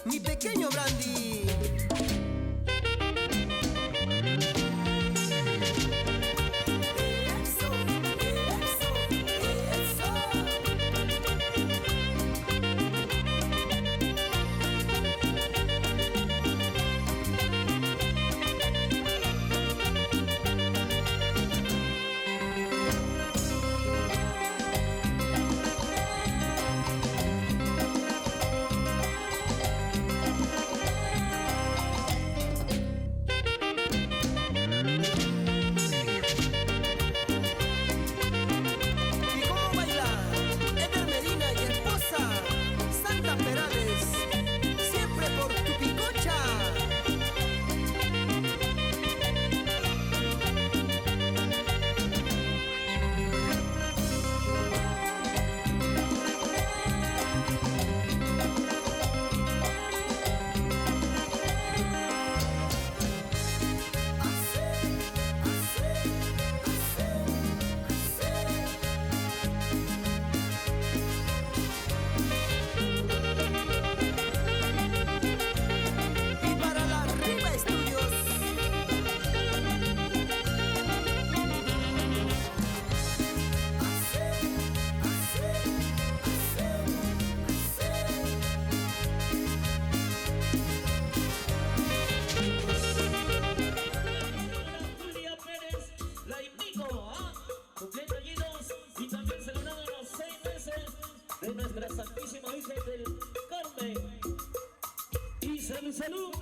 mi pequeño Brandy. De nuestra Santísima Virgen del Carmen. Y salud, salud.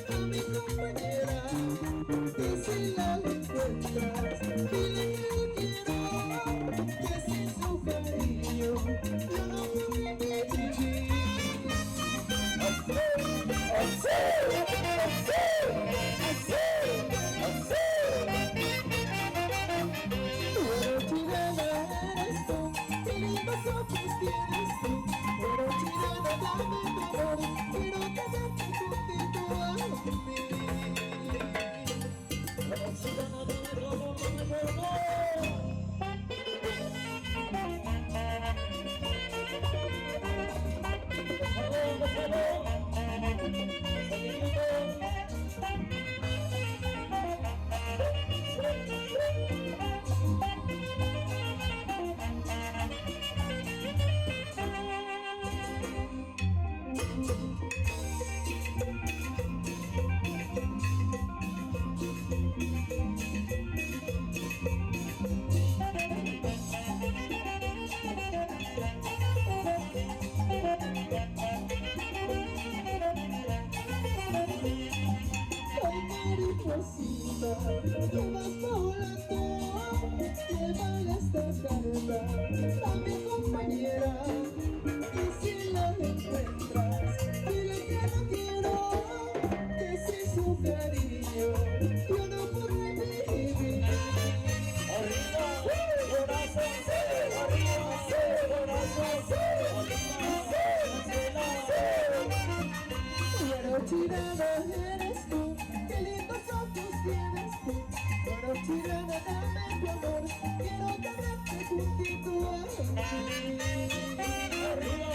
A mi compañera, y si la encuentras, dile que lo quiero, que sin su cariño yo no puedo vivir. Pero tirana eres tú, qué lindos ojos tienes tú. Pero tirana dame tu amor, quiero tenerte juntito a mí. Pero tirana dame tu amor, dame tu amor. Por favor, tú vas volando, llévale esta carta a mi compañera, y si la encuentras, dile que no quiero, que sin su cariño yo no podré vivir. Arriba, corazón, arriba, corazón, quiero tirada eres tú, qué lindos ojos tienes tú. Pero tirana dame tu amor, quiero tenerte juntito a mí. Arriba,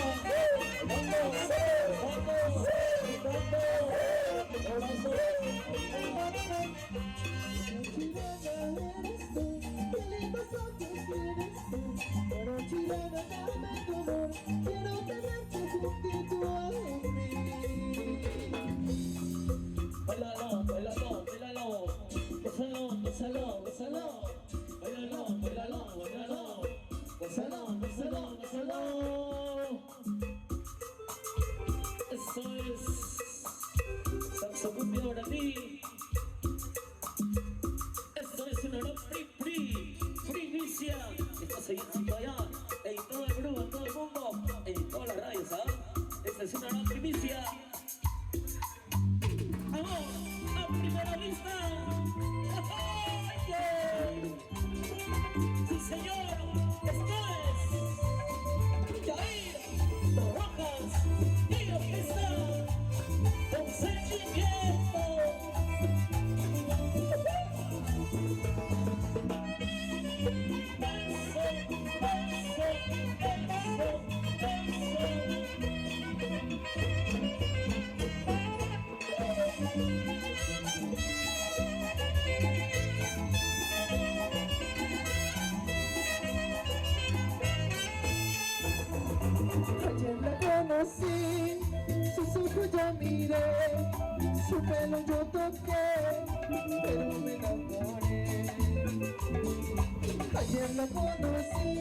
tirana eres tú, qué lindos ojos tienes tú. Pero tirana dame tu amor, quiero tenerte juntito a mí. Bailalo, bailalo, bailalo. Gózalo, gózalo, gózalo. Bailalo, bailalo, bailalo. Esto es Jair Rojas y orquesta con sentimiento. Ayer la conocí, sus ojos yo miré, su pelo yo toqué, pero me enamoré. Ayer la conocí,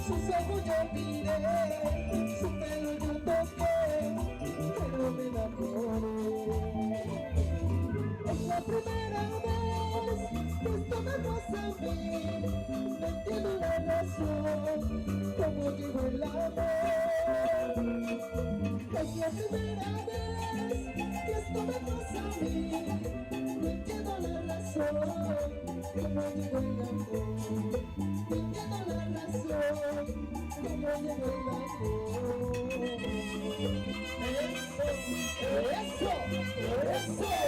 sus ojos yo miré, su pelo yo toqué, pero me enamoré. Es la primera vez que esto me pasa a mí, no entiendo la razón, cómo llegó el amor. Es la primera vez que esto me pasa a mí, no entiendo la razón, cómo llegó el amor. No entiendo la razón, cómo llegó el amor. Eso.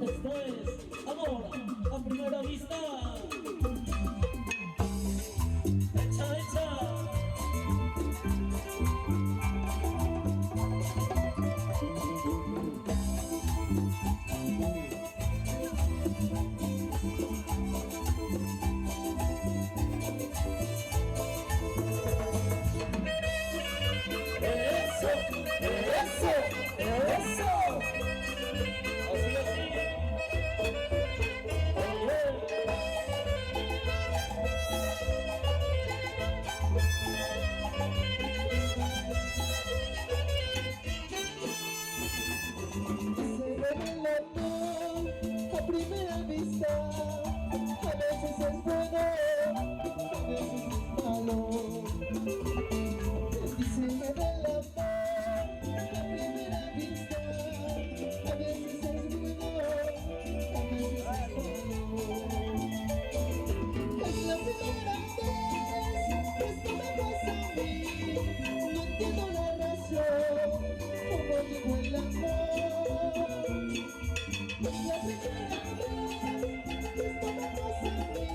Esto es amor a primera vista. Hecha. Eso. Así. Se ve el amor a primera vista, a veces es bueno, a veces es malo. Dice que el amor a primera vista, a veces es bueno, a veces es malo. Es la primera vez que esto me pasa a mí, no entiendo la razón, cómo llegó el amor. Es la primera vez que esto me pasa a mí,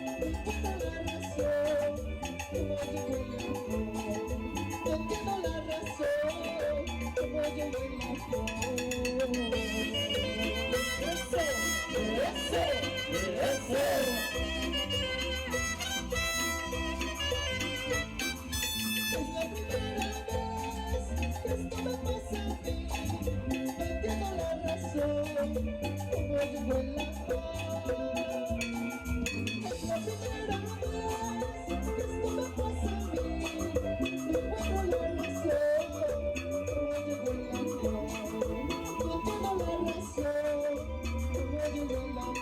no entiendo la razón, cómo llegó el amor. No entiendo la razón, cómo llegó el amor. Eso. Es la primera vez que esto me pasa a mí, no entiendo la razón, cómo llegó el amor. Es la primera vez que esto me pasa a mí, no encuentro la razón, cómo llegó el amor. No entiendo la razón, cómo llegó el amor.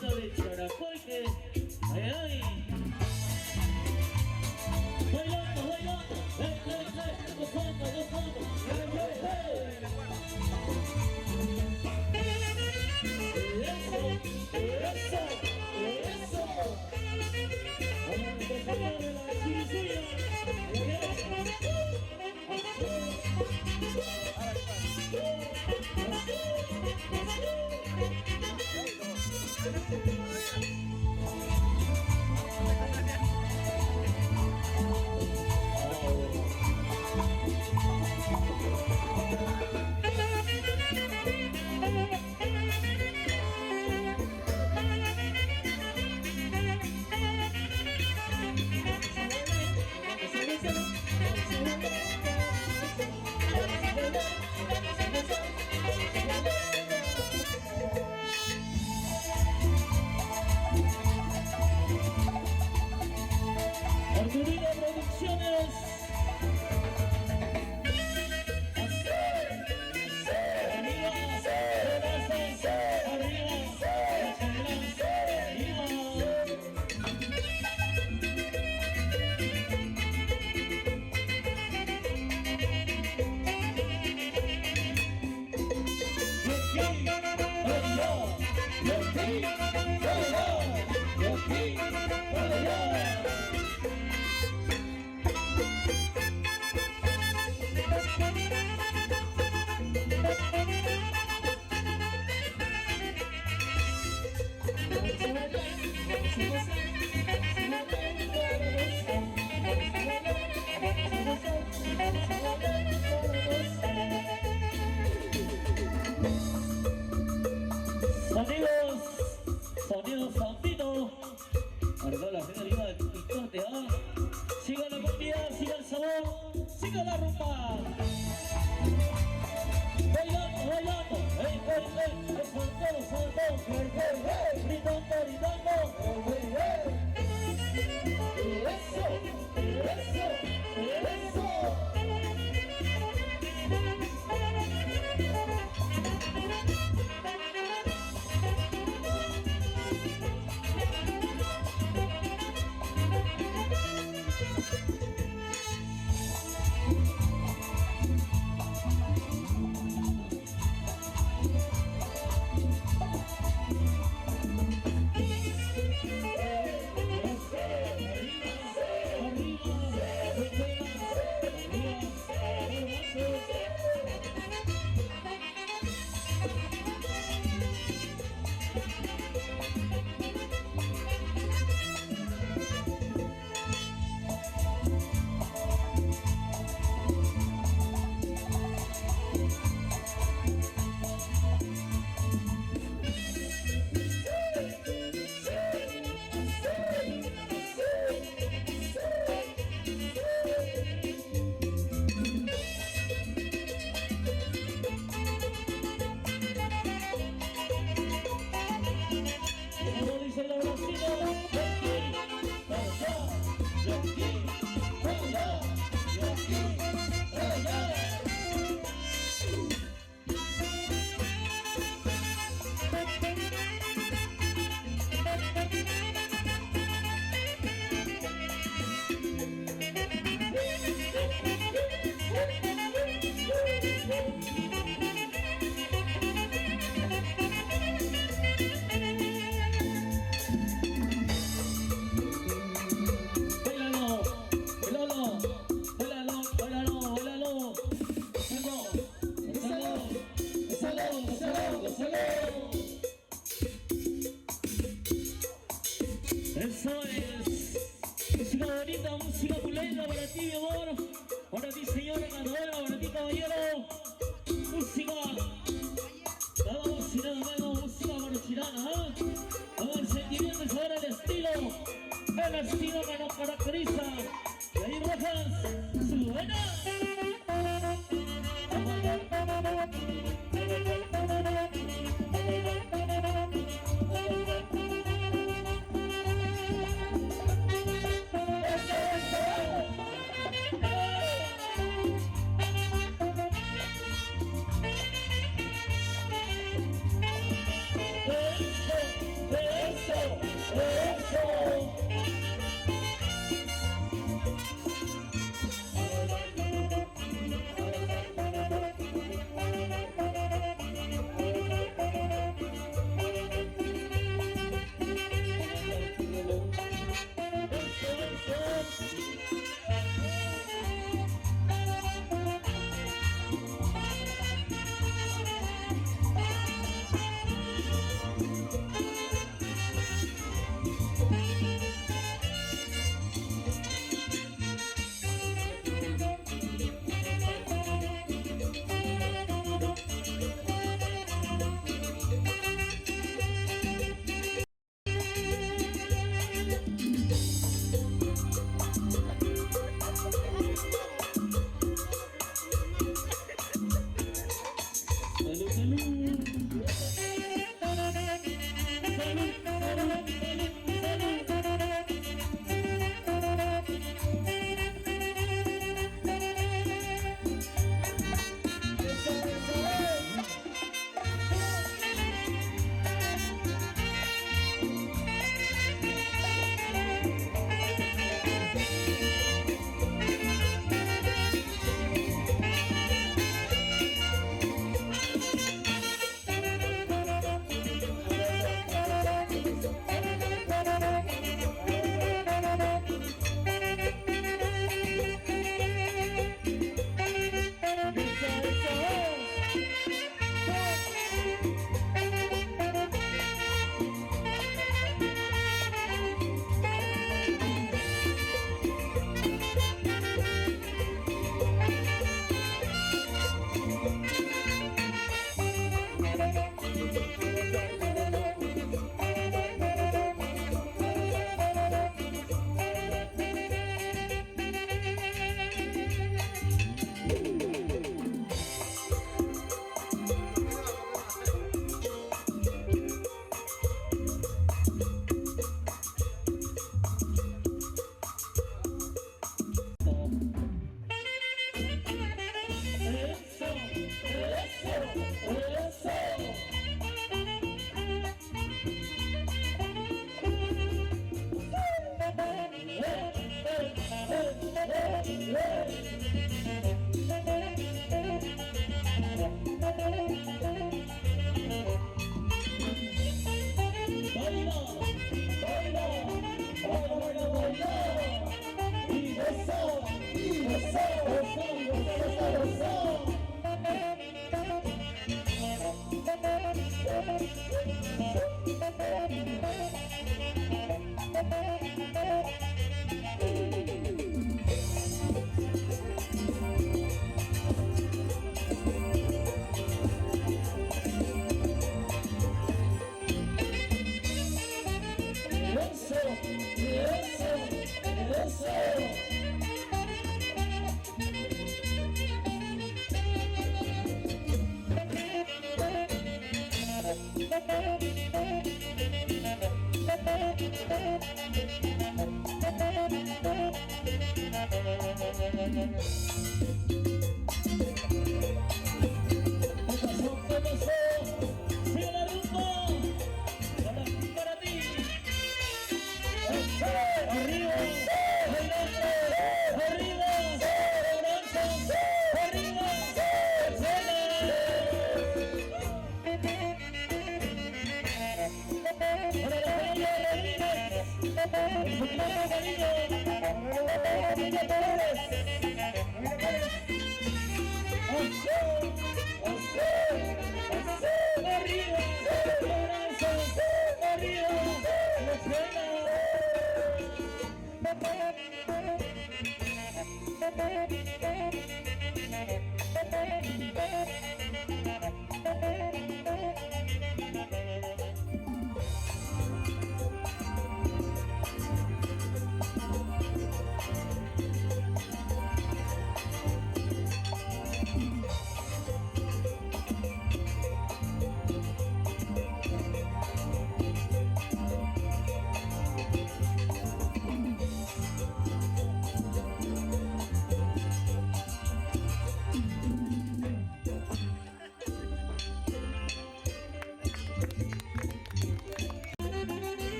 De Characoy que ay, ay. Bailando, bailando, gozando, gozando, eso, eso. Vamos a empezar de la chiricilla. Arturino Producciones. Sonidos Santito. Arriba la señorita del Picote, ¿ah? Siga la comida, siga el sabor, siga la rumba. Bailando, bailando, hey, hey, hey, saltando, saltando, hey, hey, hey, gritando, gritando, hey, hey, hey. Eso, eso, eso. Eso es música bonita, música pulenta para ti, mi amor, para ti, señora ganadora, para ti, caballero. Música, vamos, si nada menos, música morochilana, ¿eh? Vamos, el sentimiento y saber el estilo. estilo que nos caracteriza. Y ahí Rojas, suena.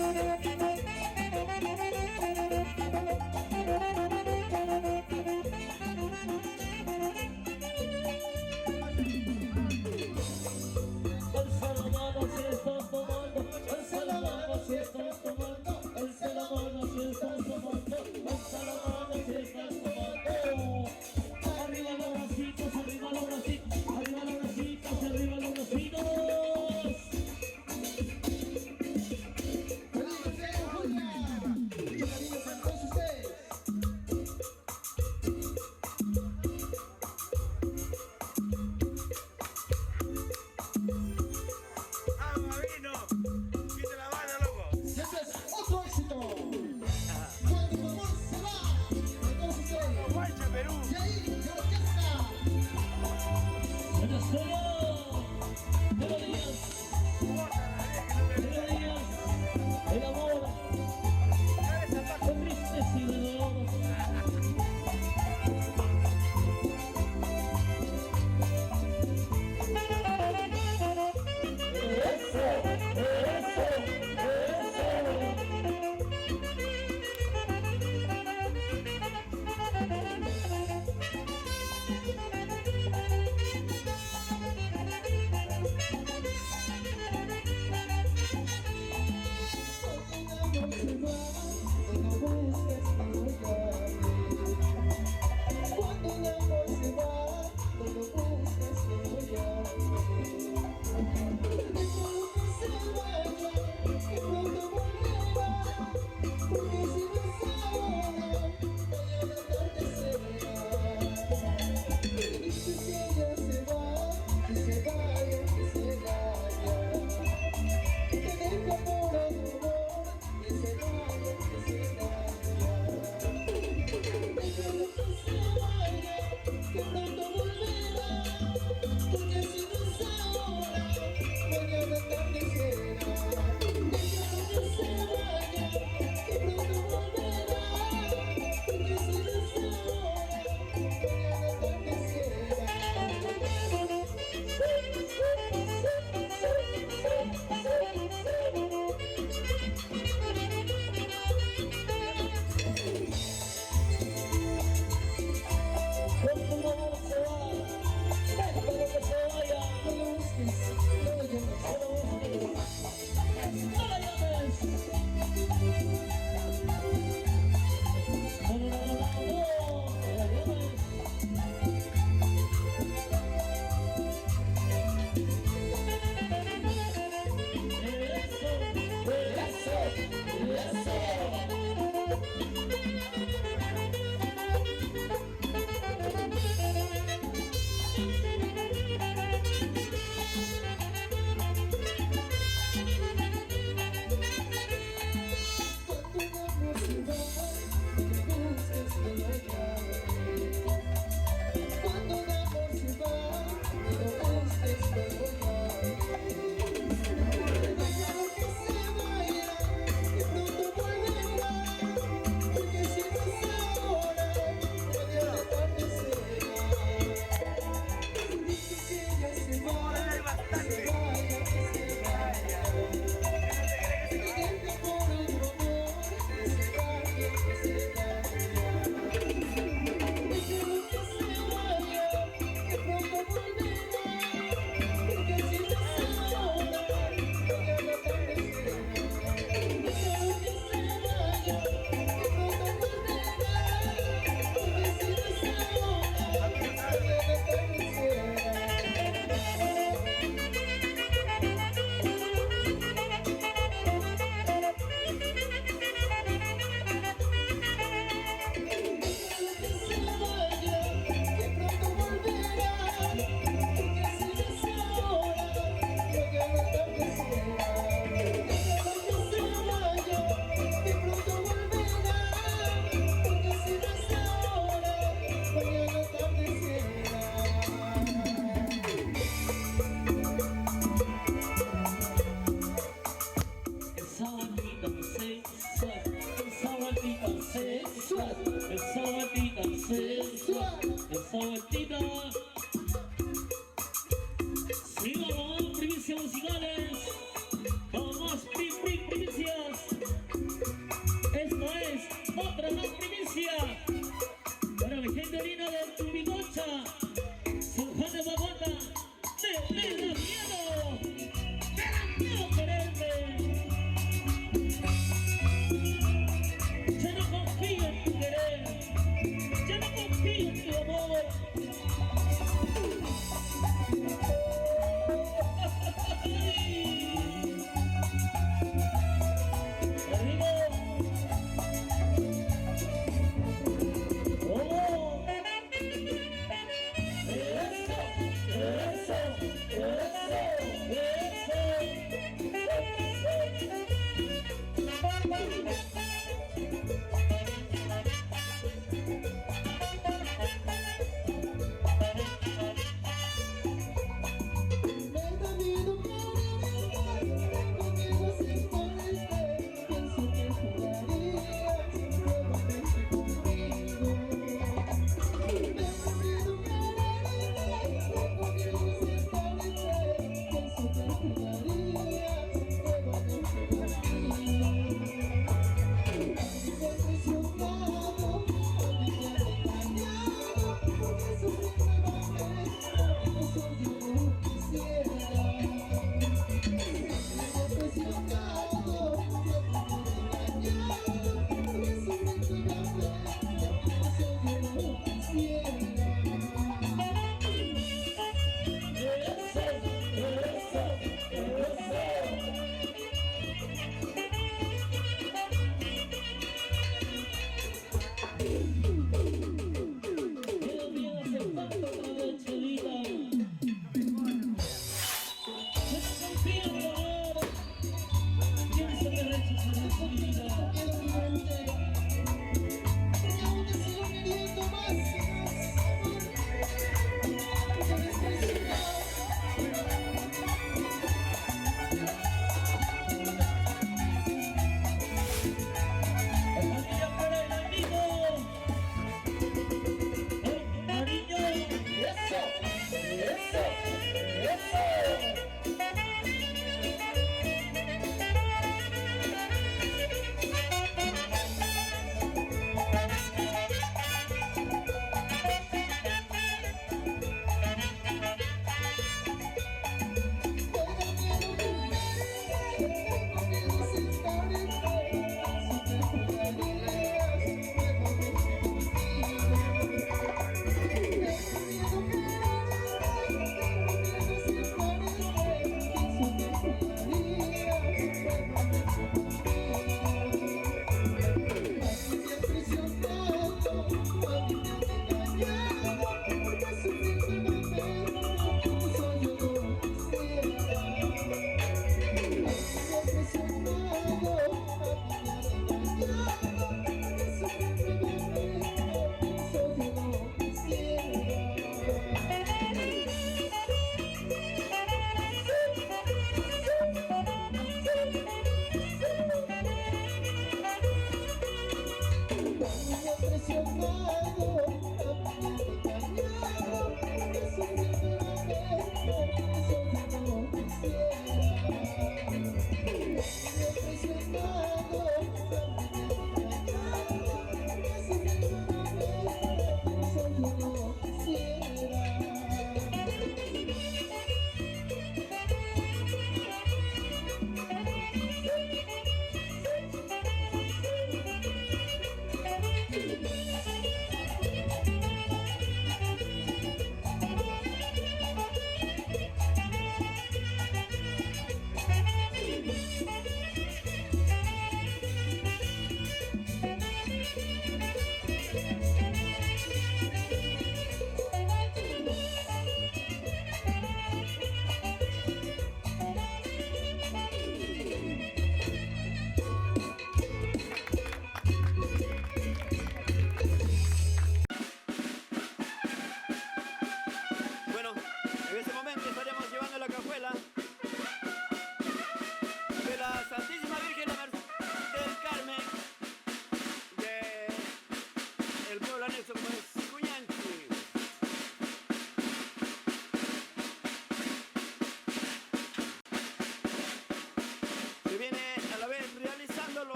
Alza la mano si estás tomando, alza la mano si estás tomando, alza la mano si estás tomando, alza la mano si estás tomando. Arriba los bracitos, arriba los bracitos, arriba los bracitos, arriba los bracitos.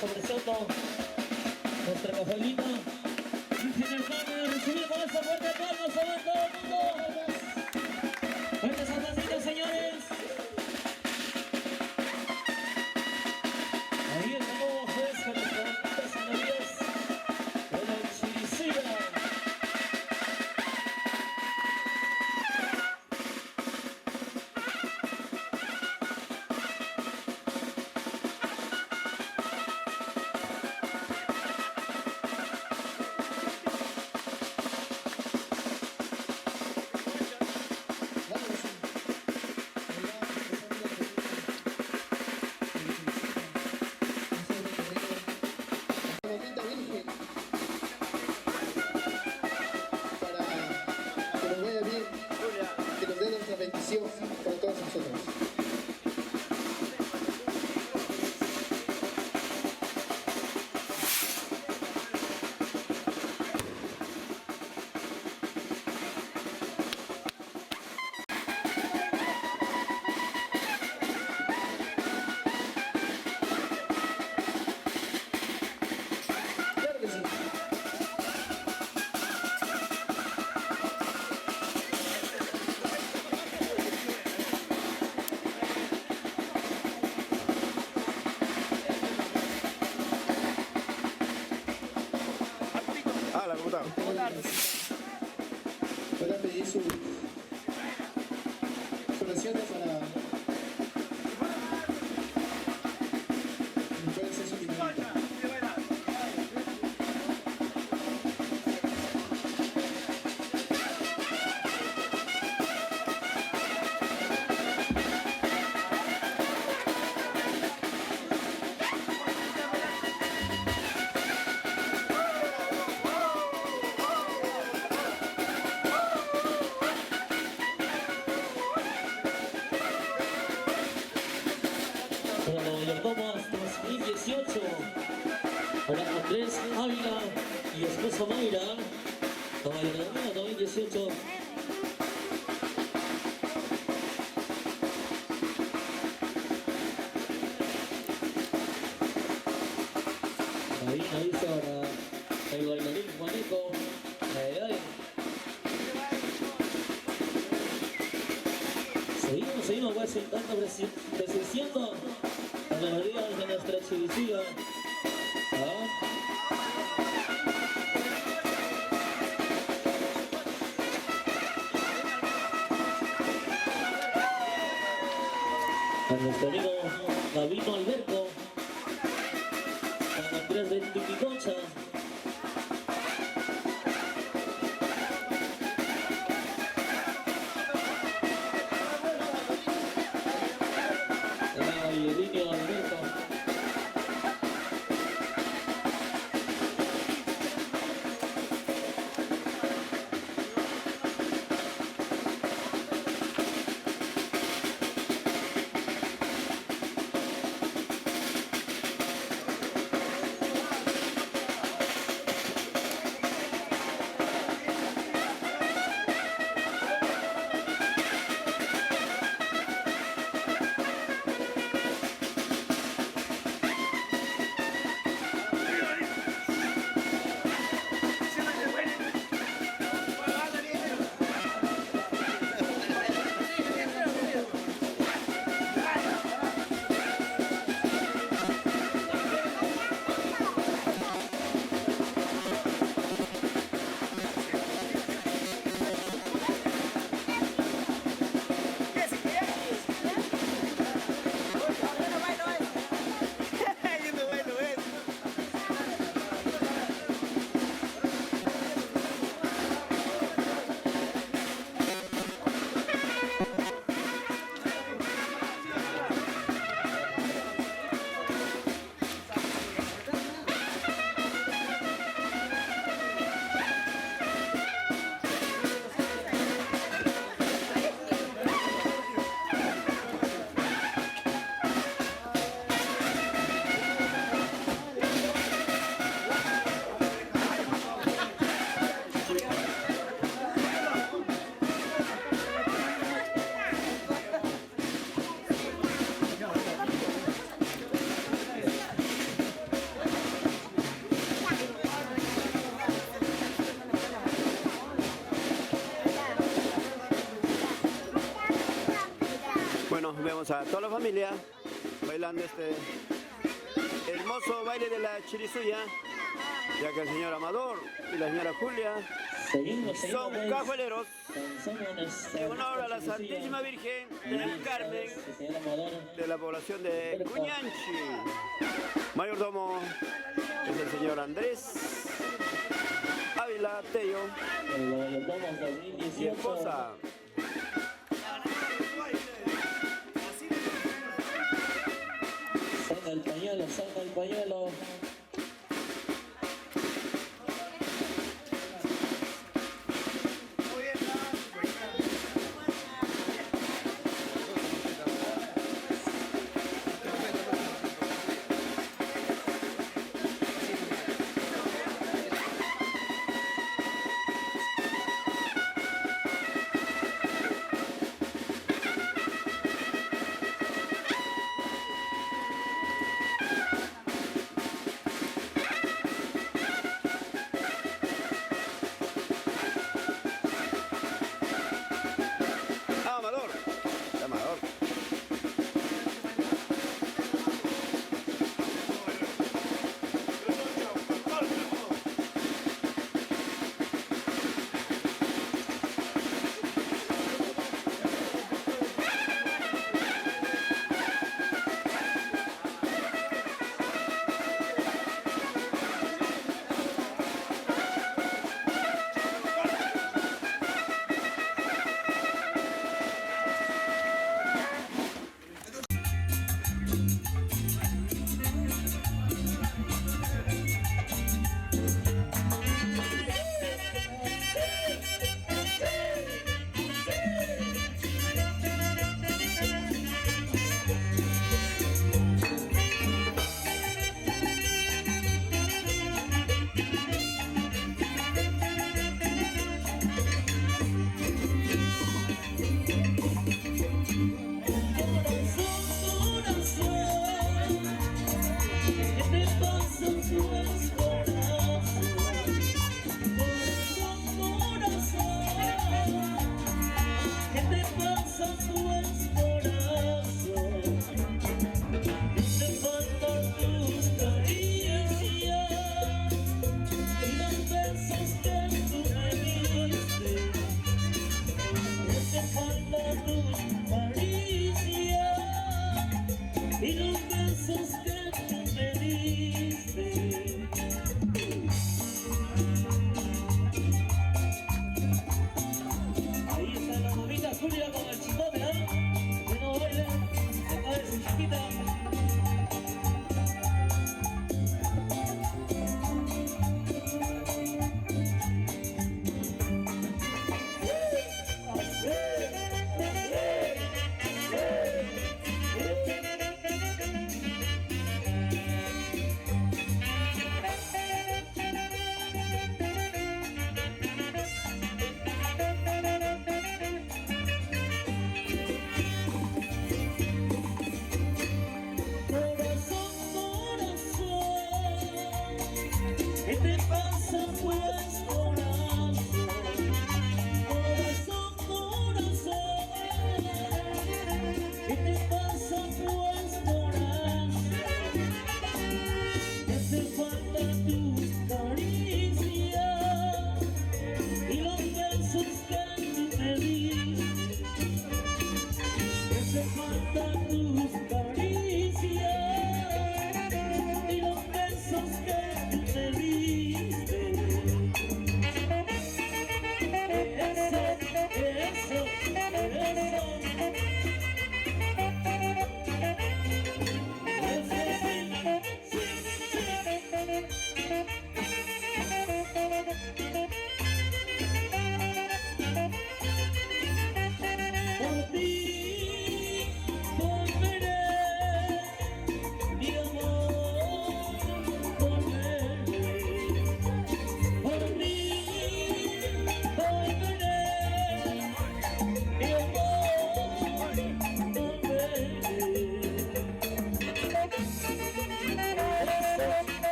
sobresalto. Nuestra Rafaelita. Virgen del Carmen, recibir con esta fuerte palmas sobre todo el mundo. Fuertes aplausos, señores. Ahí el nuevo juez con las bonitas señorías de la Chiricilla. Mamita Virgen, para que nos vaya bien, que nos dé nuestra bendición para todos nosotros. Claro que sí. Ah, la computadora. Pueda pedir su oraciones para que pueda hacer su dinámica. Para los mayordomos 2018, para Andrés Ávila y esposa Mayra, para la mayordomía 2018. Ahí dice ahora el bailarín Juaneco. Ay. Seguimos presentando, presenciando las melodías de nuestra Chiricilla. A nuestro amigo Gabino Alberto, a Andrés de Tipicocha. Y el niño Alberto. vemos a toda la familia bailando este hermoso baile de la chirisuya, ya que el señor Amador y la señora Julia Seguimos, son pues. cajueleros Danzamos en honor a la Santísima Virgen del Carmen de la población de Cuñanchi. Mayordomo es el señor Andrés Ávila Tello El mayordomo y 2018. esposa. Saca el pañuelo, saca el pañuelo.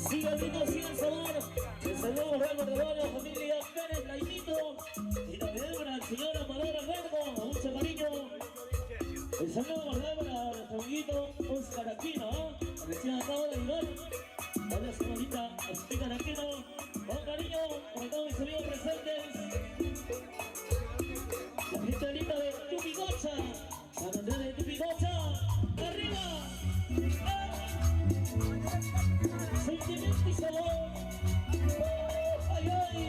Siga el ritmo, siga el sabor. El saludo Ramos de Bono, familia Pérez, Lainito. Y la vibra, el señor Amador Alberto, mucho cariño. El saludo guardado para nuestro amiguito Oscar Aquino, recién acabo de llegar. Hola, señorita Oscar Aquino, con cariño para todos mis amigos presentes. La gente linda de Tupigocha, San Andrés de Tupigocha, arriba. Sentimiento y sabor. Ay, ay.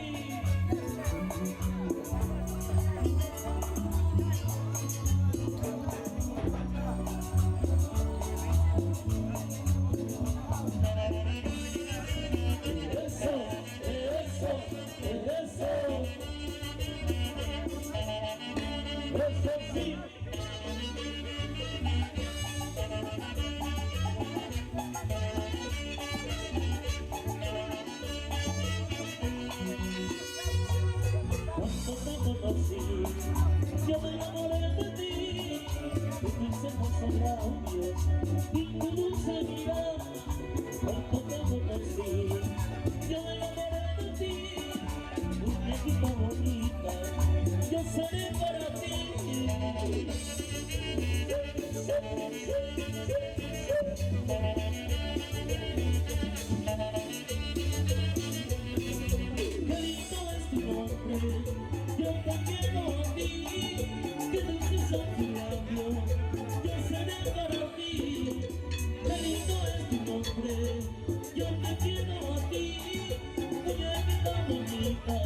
Yo me enamoré de ti, de tus hermosos labios y tu dulce mirada. Cuando te conocí, yo me enamoré de ti, muñequita bonita, yo seré para ti. Qué lindo es tu nombre. Yo te quiero a ti, que dulces son tus labios, yo seré para ti. Qué lindo es tu nombre, yo te quiero a ti, muñequita bonita,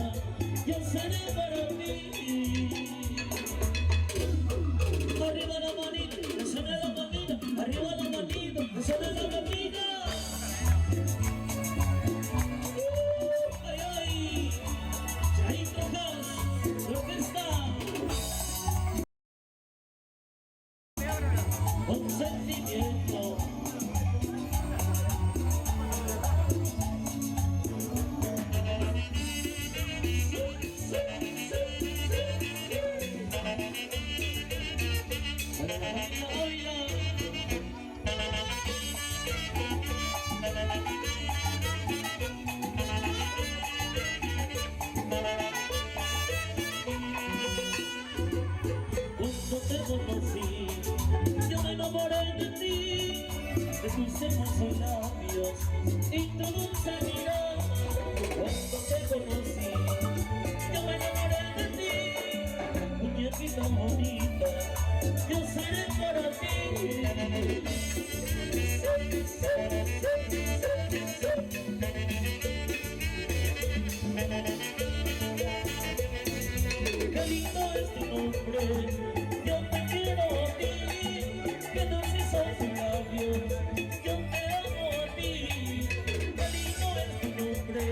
yo seré para ti. Arriba la manita, que suene la manita, arriba la manita, que suene la manita. Ay, ay, ahí tocas. Lo que está con sentimiento. Cuando te conocí, yo me enamoré de ti, de tus hermosos labios y tu dulce mirada. Cuando te conocí, yo me enamoré de ti, muñequita bonita, yo seré para ti. Qué lindo es tu nombre, yo te quiero a ti, que dulces son tus labios, yo te amo a ti. Qué lindo es tu nombre,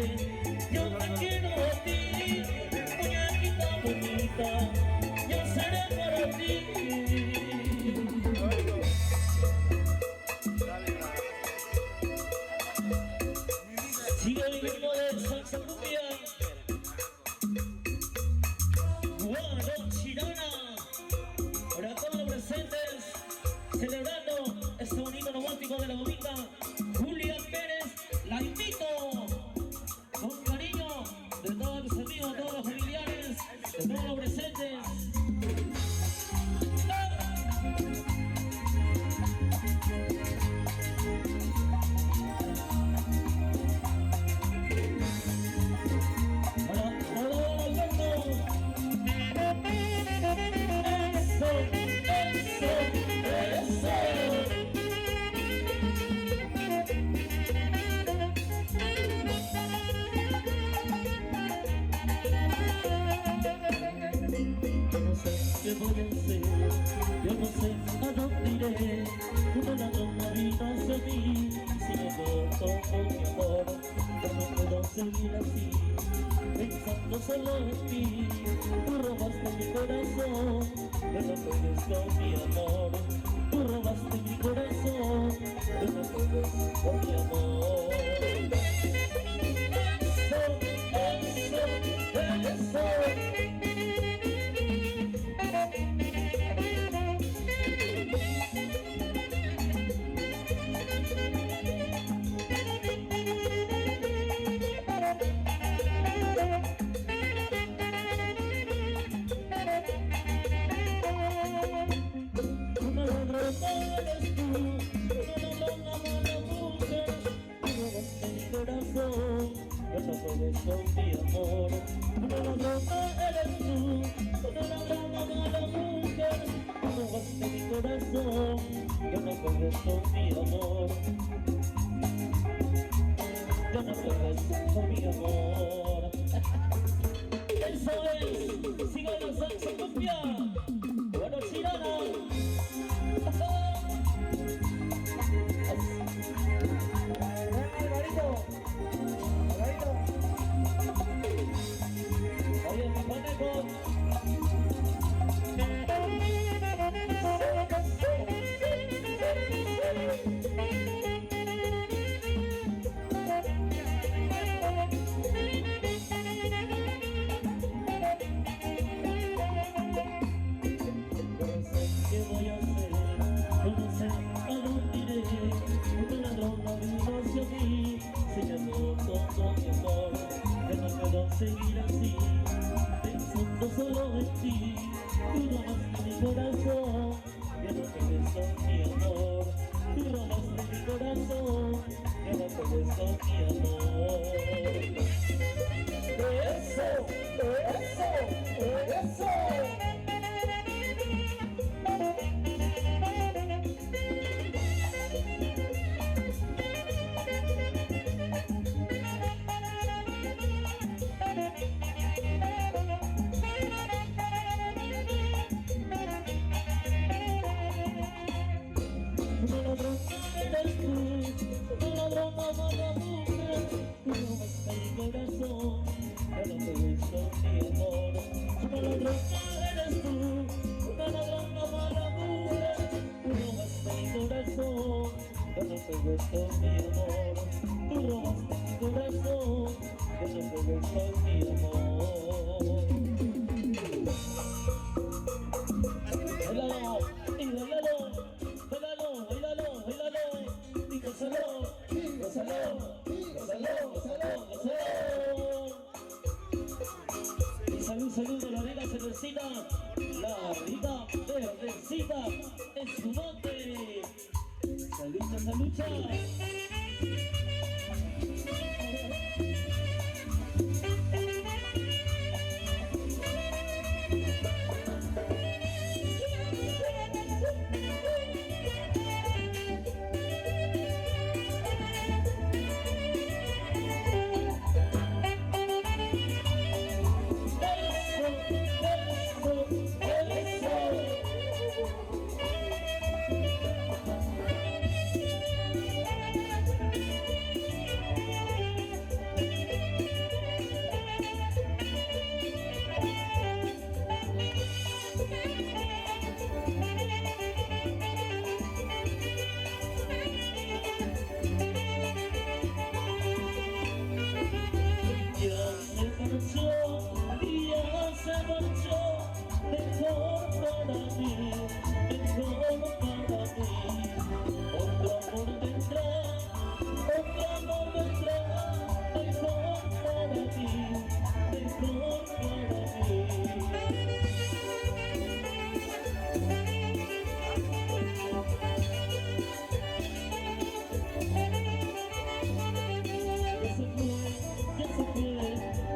yo te quiero a ti, muñequita bonita, yo seré para ti. Sigue el ritmo de salsa cumbia. Guaro Chirana, para todos los presentes, celebrando este bonito romántico de la bonita Julia Pérez, la invito con cariño de todos mis amigos, de todos los familiares, de todos los presentes. ¿Qué voy a hacer? Yo no sé a dónde iré. Una lágrima vino hacia mí, siguiendo con mi amor. Yo no puedo seguir así, pensando solo en ti. Tú robaste mi corazón, no lo puedes con mi amor. Tú robaste mi corazón, no lo puedes con mi amor. Eso, eso, eso. beso, mi amor. Una ladrona eres tú, una ladrona mala mujer. Tú robaste mi corazón, yo no te beso, mi amor. Yo no te beso, mi amor. Eso es, sigo la salsa cumbia. Bueno, chilana. Alvarito. Oye, mi conejo. Seguir así, pensando solo en ti. Tú robaste mi corazón, ya no te beso, mi amor. Tú robaste mi corazón, ya no te beso, mi amor. Eso, eso, eso. Salud de la rica cervecita, la rica verdecita es su nombre. Salucha, salucha.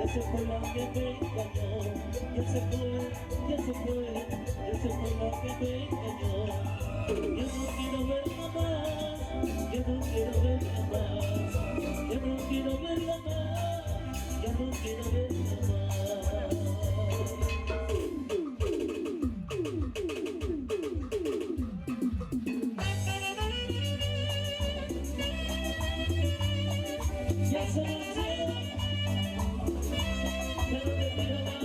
se fue la que me engañó, ya se fue, ya se fue, ya se fue la que me engañó. Ya no quiero verla más, ya no quiero verla más, ya no quiero verla más, ya no quiero verla más. Ya se lo sé, pero te quiero más.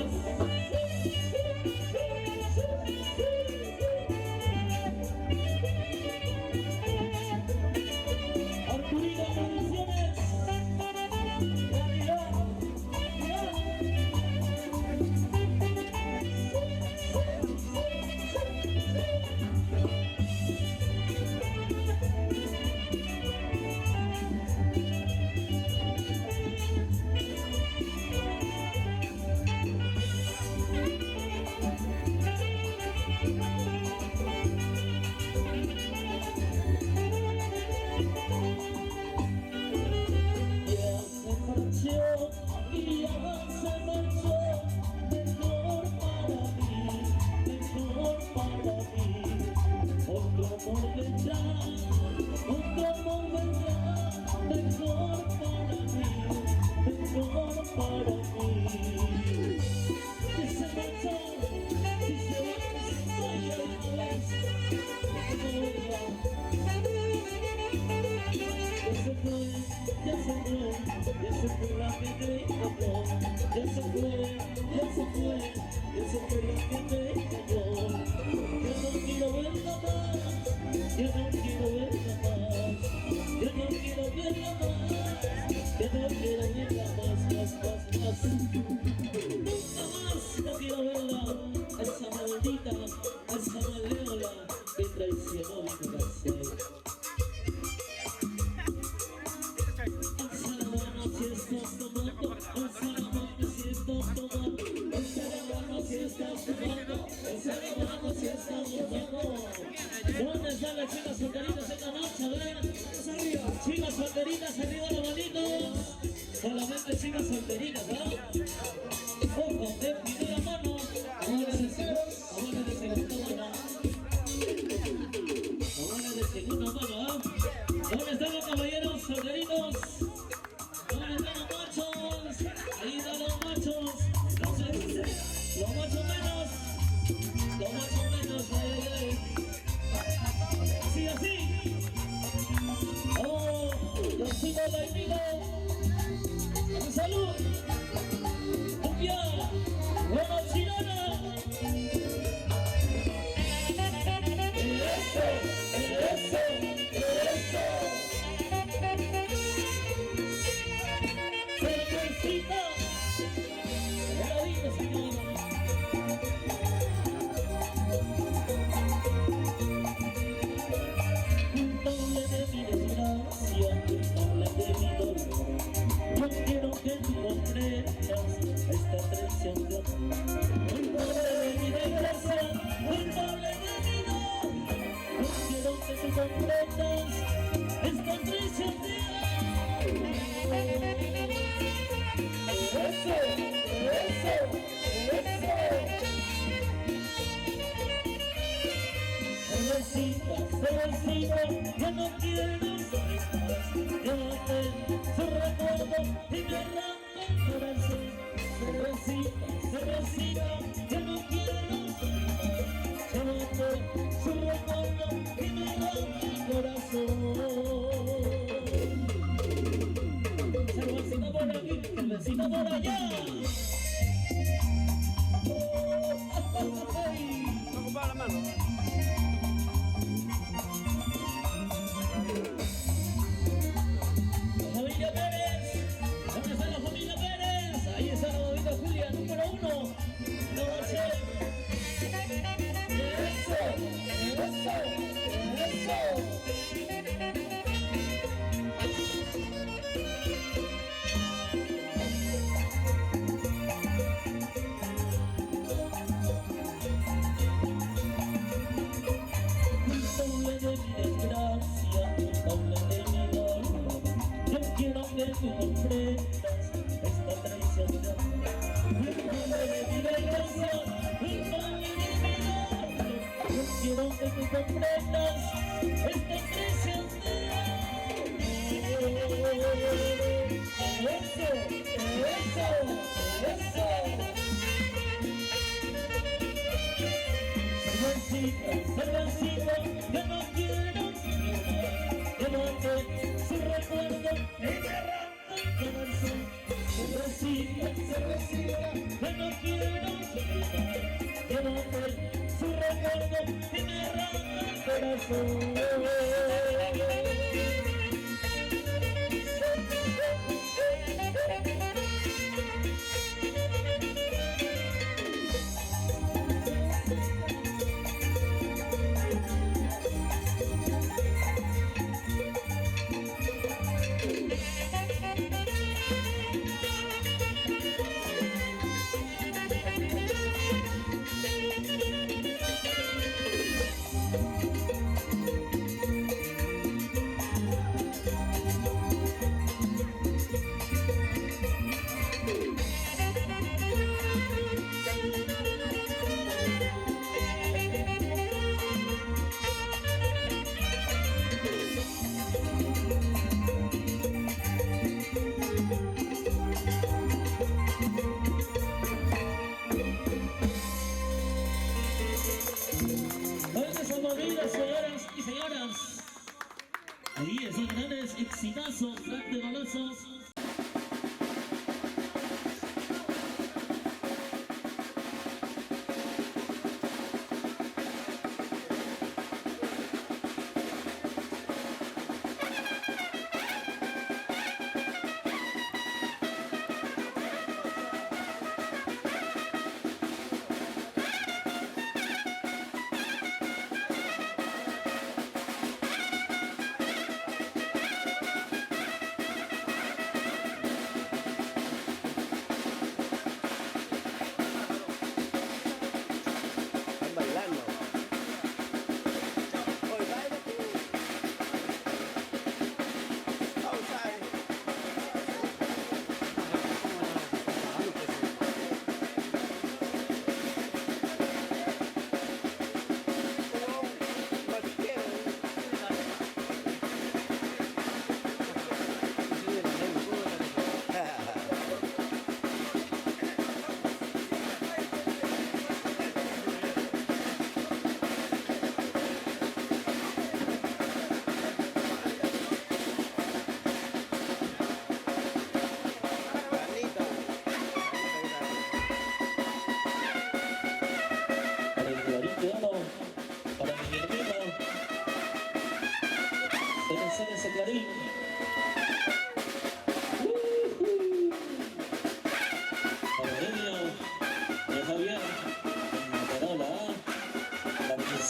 Arturito Producciones, realidad, y ya se marchó. Mejor para mí, mejor para mí. Otro amor vendrá, otro amor vendrá. Mejor para mí, mejor para mí. Y se marchó, y se vaya una vez. Ya se fue la que te engañó. Ya se fue, ya se fue, ya se fue la que te engañó. Yo no quiero verla más, yo no quiero verla más, yo no quiero verla más, yo no quiero verla más. Nunca más no quiero verla, a esa maldita, a esa malévola que traicionó mi corazón. ¿Dónde están las chicas solteritas esta noche? A ver, chicas solteritas, arriba los manitos. Solamente chicas solteritas, ¿no? Ojo, de la mano. Amores de segunda mano. Amores de segunda mano, ¿ah? ¿Dónde están los caballeros solteritos? ¿Dónde están los machos? Ahí están los machos. Los machos menos. Los machos menos. Así, así. Oh, yo sigo bailando. Salud. Cumbia. Buena chilena. Eso, eso, eso. Cervecita. Maravilla, señora. Culpable de mi desgracia, culpable de mi dolor. Yo quiero que tú comprendas esta traición de amor. Culpable de mi desgracia, culpable de mi dolor. Yo quiero que tú comprendas esta traición de amor. Eso, eso, eso. Cervecita, cervecita, yo no quiero ser más. Llévate su recuerdo y me arranca el corazón. Cervecita, cervecita, yo no quiero ser más. Llévate su recuerdo y me arranca el corazón. Cervecita por aquí, cervecita por allá. No ocupa la mano. Familia Pérez, ¿dónde está la familia Pérez? Ahí está la bobita Julia, número 1. No va a ser. Eso, eso, eso. Culpable de mi desgracia, culpable de mi dolor. Yo quiero que tú comprendas esta traición de amor. Culpable de mi desgracia, culpable de mi dolor. Yo quiero que tú comprendas esta traición de amor. Eso, eso, eso. Cervecita, cervecita, yo no quiero ser más. Llévate su recuerdo y me arranca el corazón. Cervecita, cervecita, yo no quiero ser más. Llévate su recuerdo y me arranca el corazón.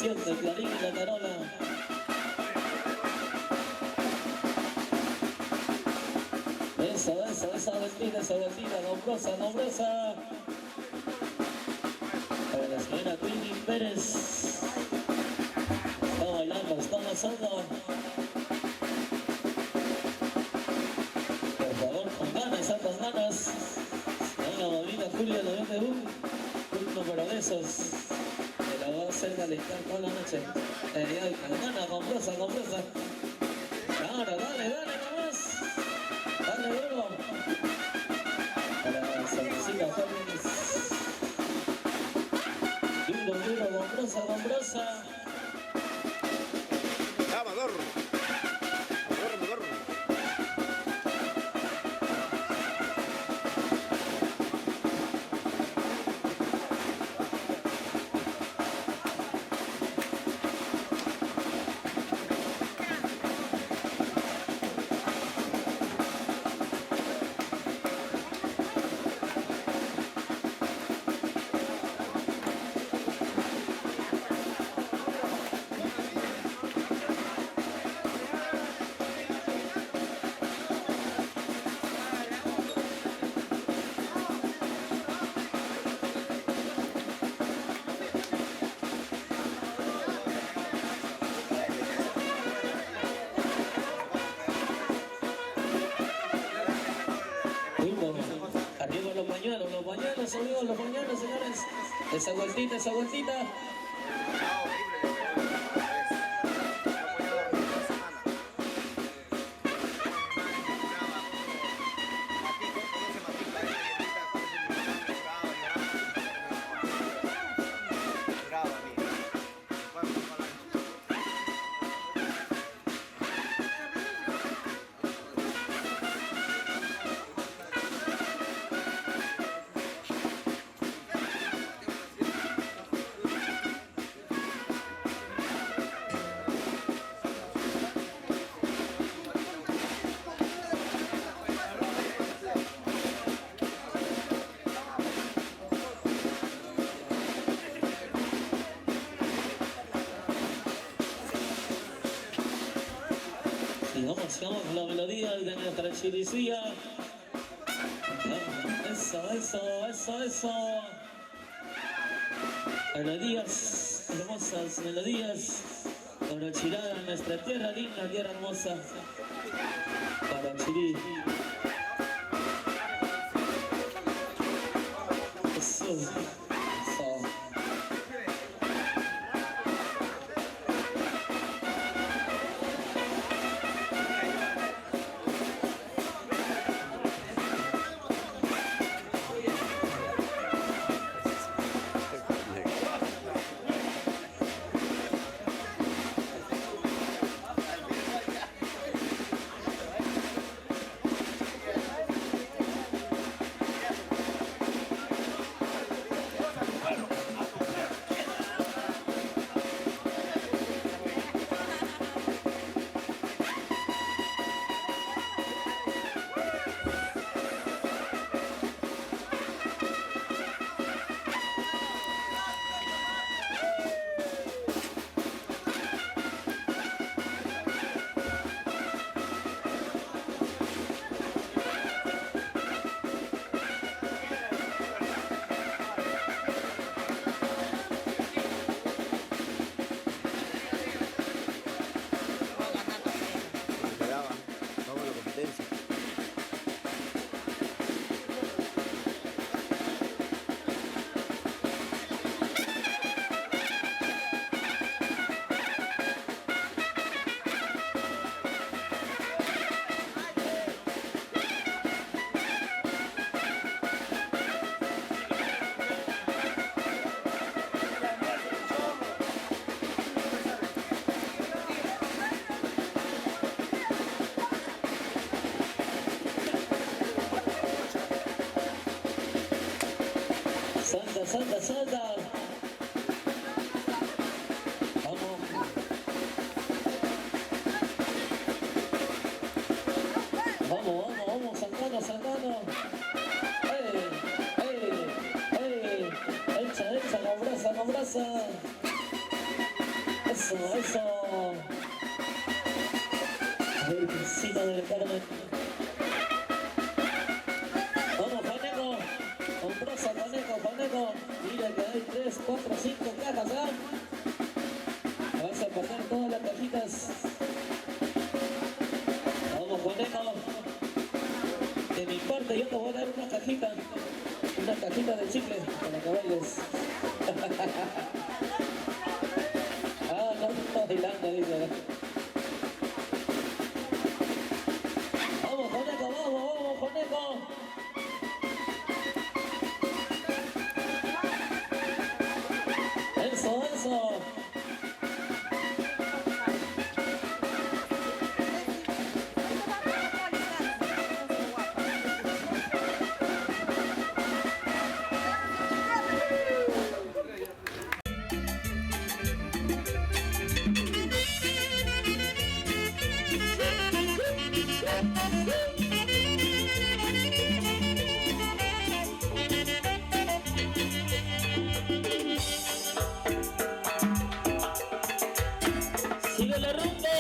Siente Clarín y la Carola. Esa vueltita, nombrosa. Para la señora Twinning Pérez. Está bailando, está avanzando. Por favor, con ganas, hartas ganas. Una bobina Julia 91. Uno para de esos. Que la va a hacer calentar toda la noche. Con ganas, nombrosa. Ahora, dale nomás. Dale duro. Para la cervecita Jóvenes. Duro, nombrosa. Amador. Arriba los pañuelos, amigos, señores. Esa vueltita. Sigamos con la melodía de nuestra chilicía. Eso. Melodías, hermosas melodías. Para Chirá, nuestra tierra linda, tierra hermosa. Para Chirí. Eso. Salta. Vamos, saltando. Echa, con brasa. del Carmen. Vamos, Juaneco. Comprosa, Juaneco. Mira que hay 3, 4, 5 cajas, ¿ah? Vas a pasar todas las cajitas. Vamos, Juaneco. De mi parte yo te voy a dar una cajita de chicle para que bailes. Ah, no, bailando, dice. Vamos, Juaneco. Eso. Sigue la rumba.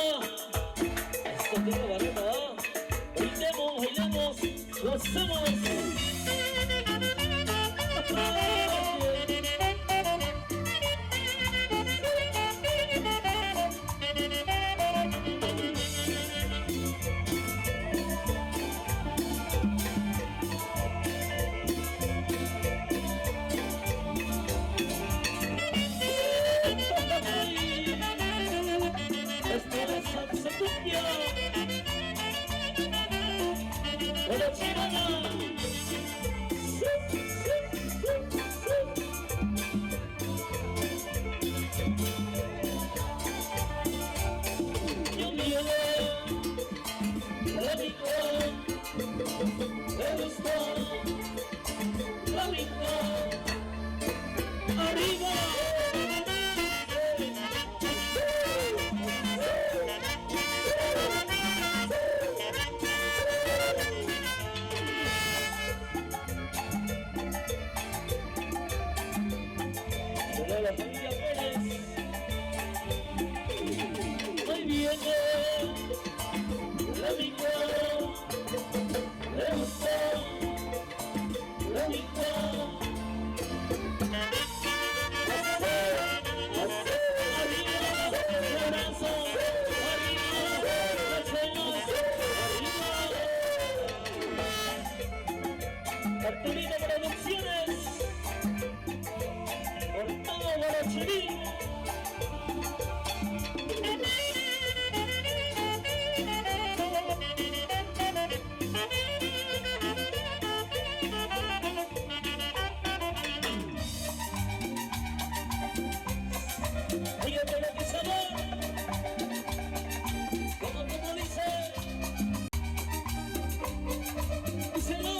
Esto tiene barata, ¿ah? Bailemos, gozamos. La familia Pérez. Muy bien, la mitad, le gustó, la mitad. Arriba, el brazo, arriba, las cenas, arriba. Arturito Producciones. Cortado Guarachirí. Oye, pero qué sabor. Como dice. Díselo.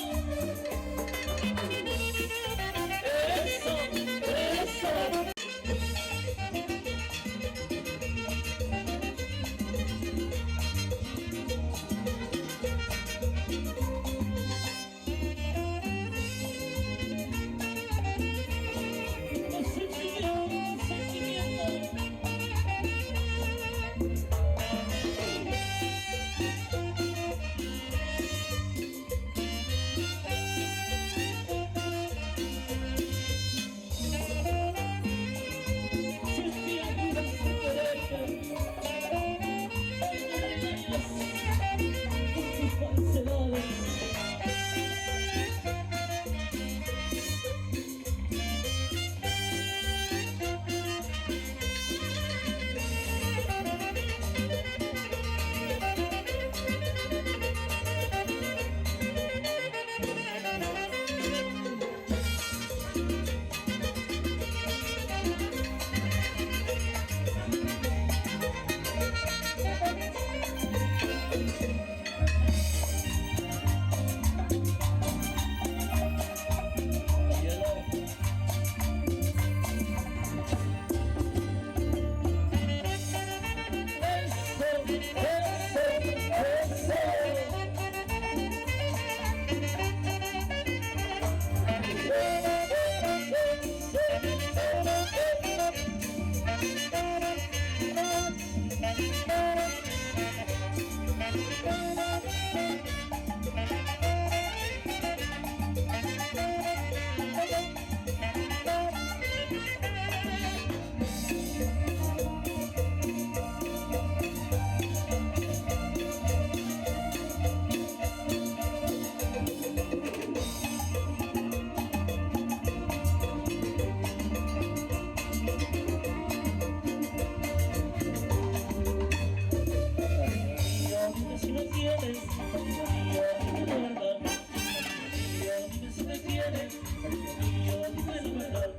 si me quieres, cariño mío, dime la verdad.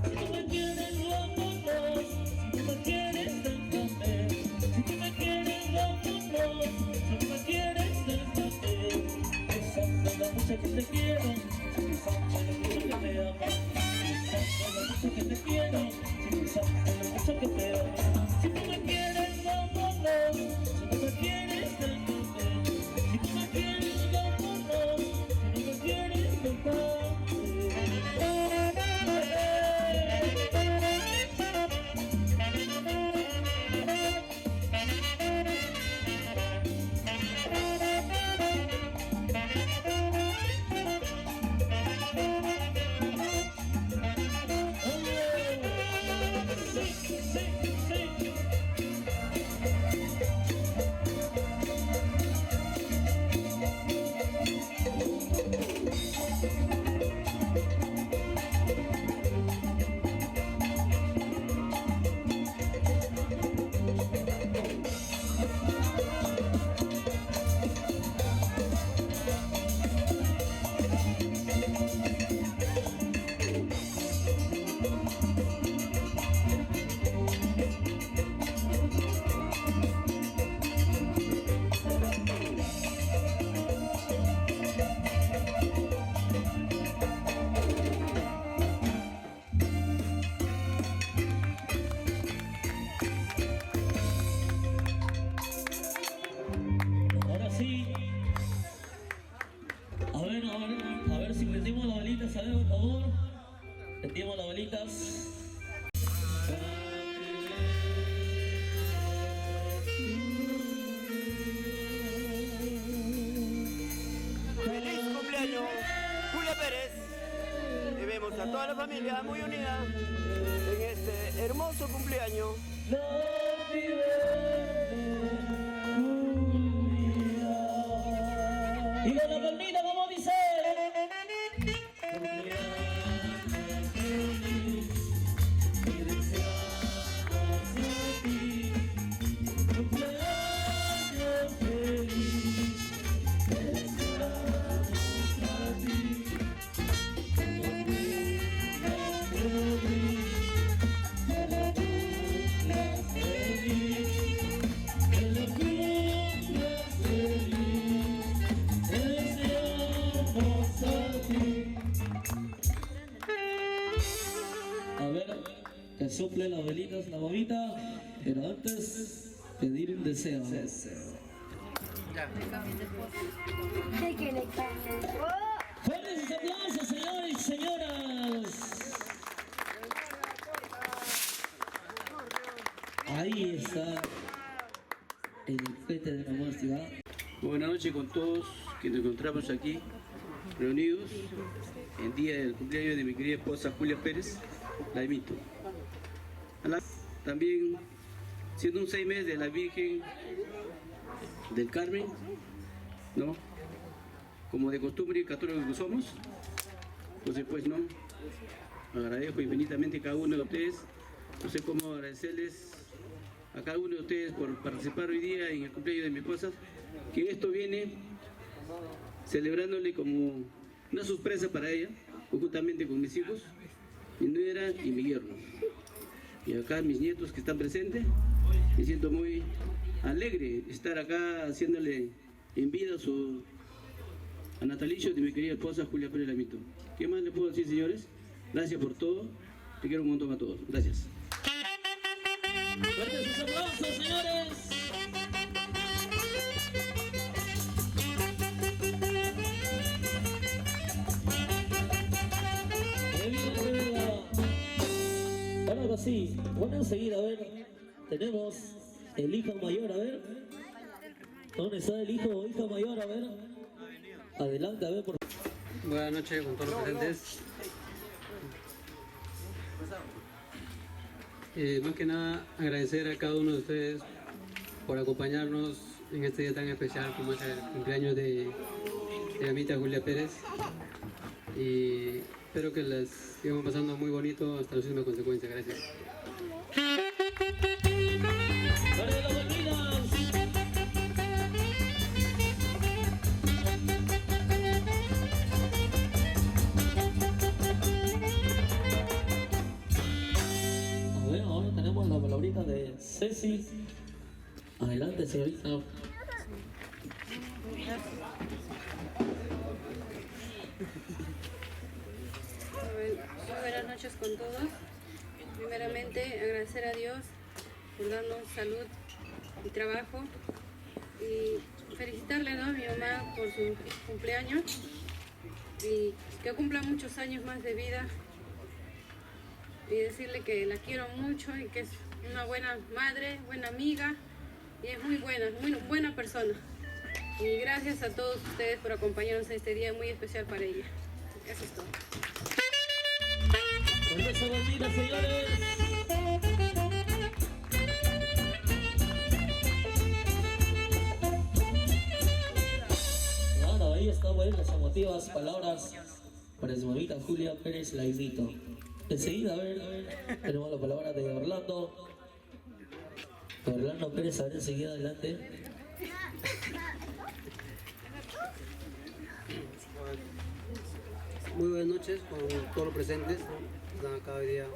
Si tú me quieres, vámonos. Si tú me quieres, déjame. Si tú me quieres, vámonos. Si tú me quieres, déjame. Besame lo mucho que te quiero, besame lo mucho que te amo. Besame lo mucho que te quiero, besame lo mucho que te amo. Si tú me quieres, vámonos. Si tú me quieres, déjame. Si tú me quieres, vámonos. Si tú me quieres, déjame. Ahora sí. A ver si prendimos las velitas, a ver, por favor. Prendimos las velitas. ¡Feliz cumpleaños, Julia Pérez! Y vemos a toda la familia muy unida en este hermoso cumpleaños. Y con la palmita, como dice. A ver, que sople las velitas, la babita, pero antes pedir un deseo. Fuertes aplausos, señores y señoras. Ahí está el fete de la muerte. Buenas noches con todos que nos encontramos aquí reunidos en día del cumpleaños de mi querida esposa Julia Pérez, la imito. También siendo un 6 meses de la Virgen del Carmen, ¿no? Como de costumbre y católicos que somos, entonces pues no, agradezco infinitamente a cada uno de ustedes, no sé cómo agradecerles a cada uno de ustedes por participar hoy día en el cumpleaños de mi esposa, que esto viene celebrándole como una sorpresa para ella, conjuntamente con mis hijos, mi nuera y mi yerno. Y acá mis nietos que están presentes, me siento muy alegre estar acá haciéndole en vida a natalicio de mi querida esposa Julia Pérez Lamito. ¿Qué más le puedo decir, señores? Gracias por todo, te quiero un montón a todos. Gracias. Fuertes sus aplausos, señores. Ahora sí, bueno, enseguida, a ver, tenemos el hijo mayor, a ver. ¿Dónde está el hijo o hija mayor? A ver. Adelante, a ver, por favor. Buenas noches con todos los presentes. Más que nada agradecer a cada uno de ustedes por acompañarnos en este día tan especial como es el cumpleaños de mi amita Julia Pérez, y espero que les sigamos pasando muy bonito hasta las últimas consecuencias. Gracias. ¡Para las Malvinas! Ceci. Adelante, señorita. Muy buenas noches con todos. Primeramente, agradecer a Dios por darnos salud y trabajo. Y felicitarle, ¿no?, a mi mamá por su cumpleaños. Y que cumpla muchos años más de vida. Y decirle que la quiero mucho y que es una buena madre, buena amiga. Y es muy buena persona. Y gracias a todos ustedes por acompañarnos en este día muy especial para ella. Eso es todo. Con esa bandita, señores. Bueno, ahí están las emotivas palabras para su mamita Julia Pérez Laimito. Enseguida, a ver, tenemos la palabra de Orlando. Orlando Pérez, a ver, enseguida, adelante. Muy buenas noches con todos los presentes, ¿no? Están acá hoy día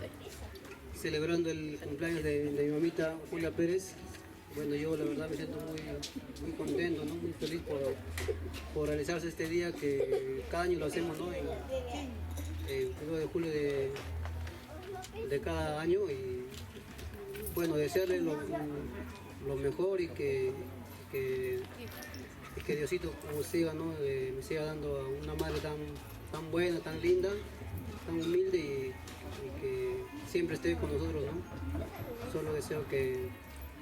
celebrando el cumpleaños de mi mamita Julia Pérez. Bueno, yo la verdad me siento muy contento, ¿no? Muy feliz por realizarse este día que cada año lo hacemos, ¿no? El 1 de julio de cada año. Y bueno, desearle lo mejor y que Diosito como siga, ¿no? Me siga dando a una madre tan buena, tan linda, tan humilde y que siempre esté con nosotros, ¿no? Solo deseo que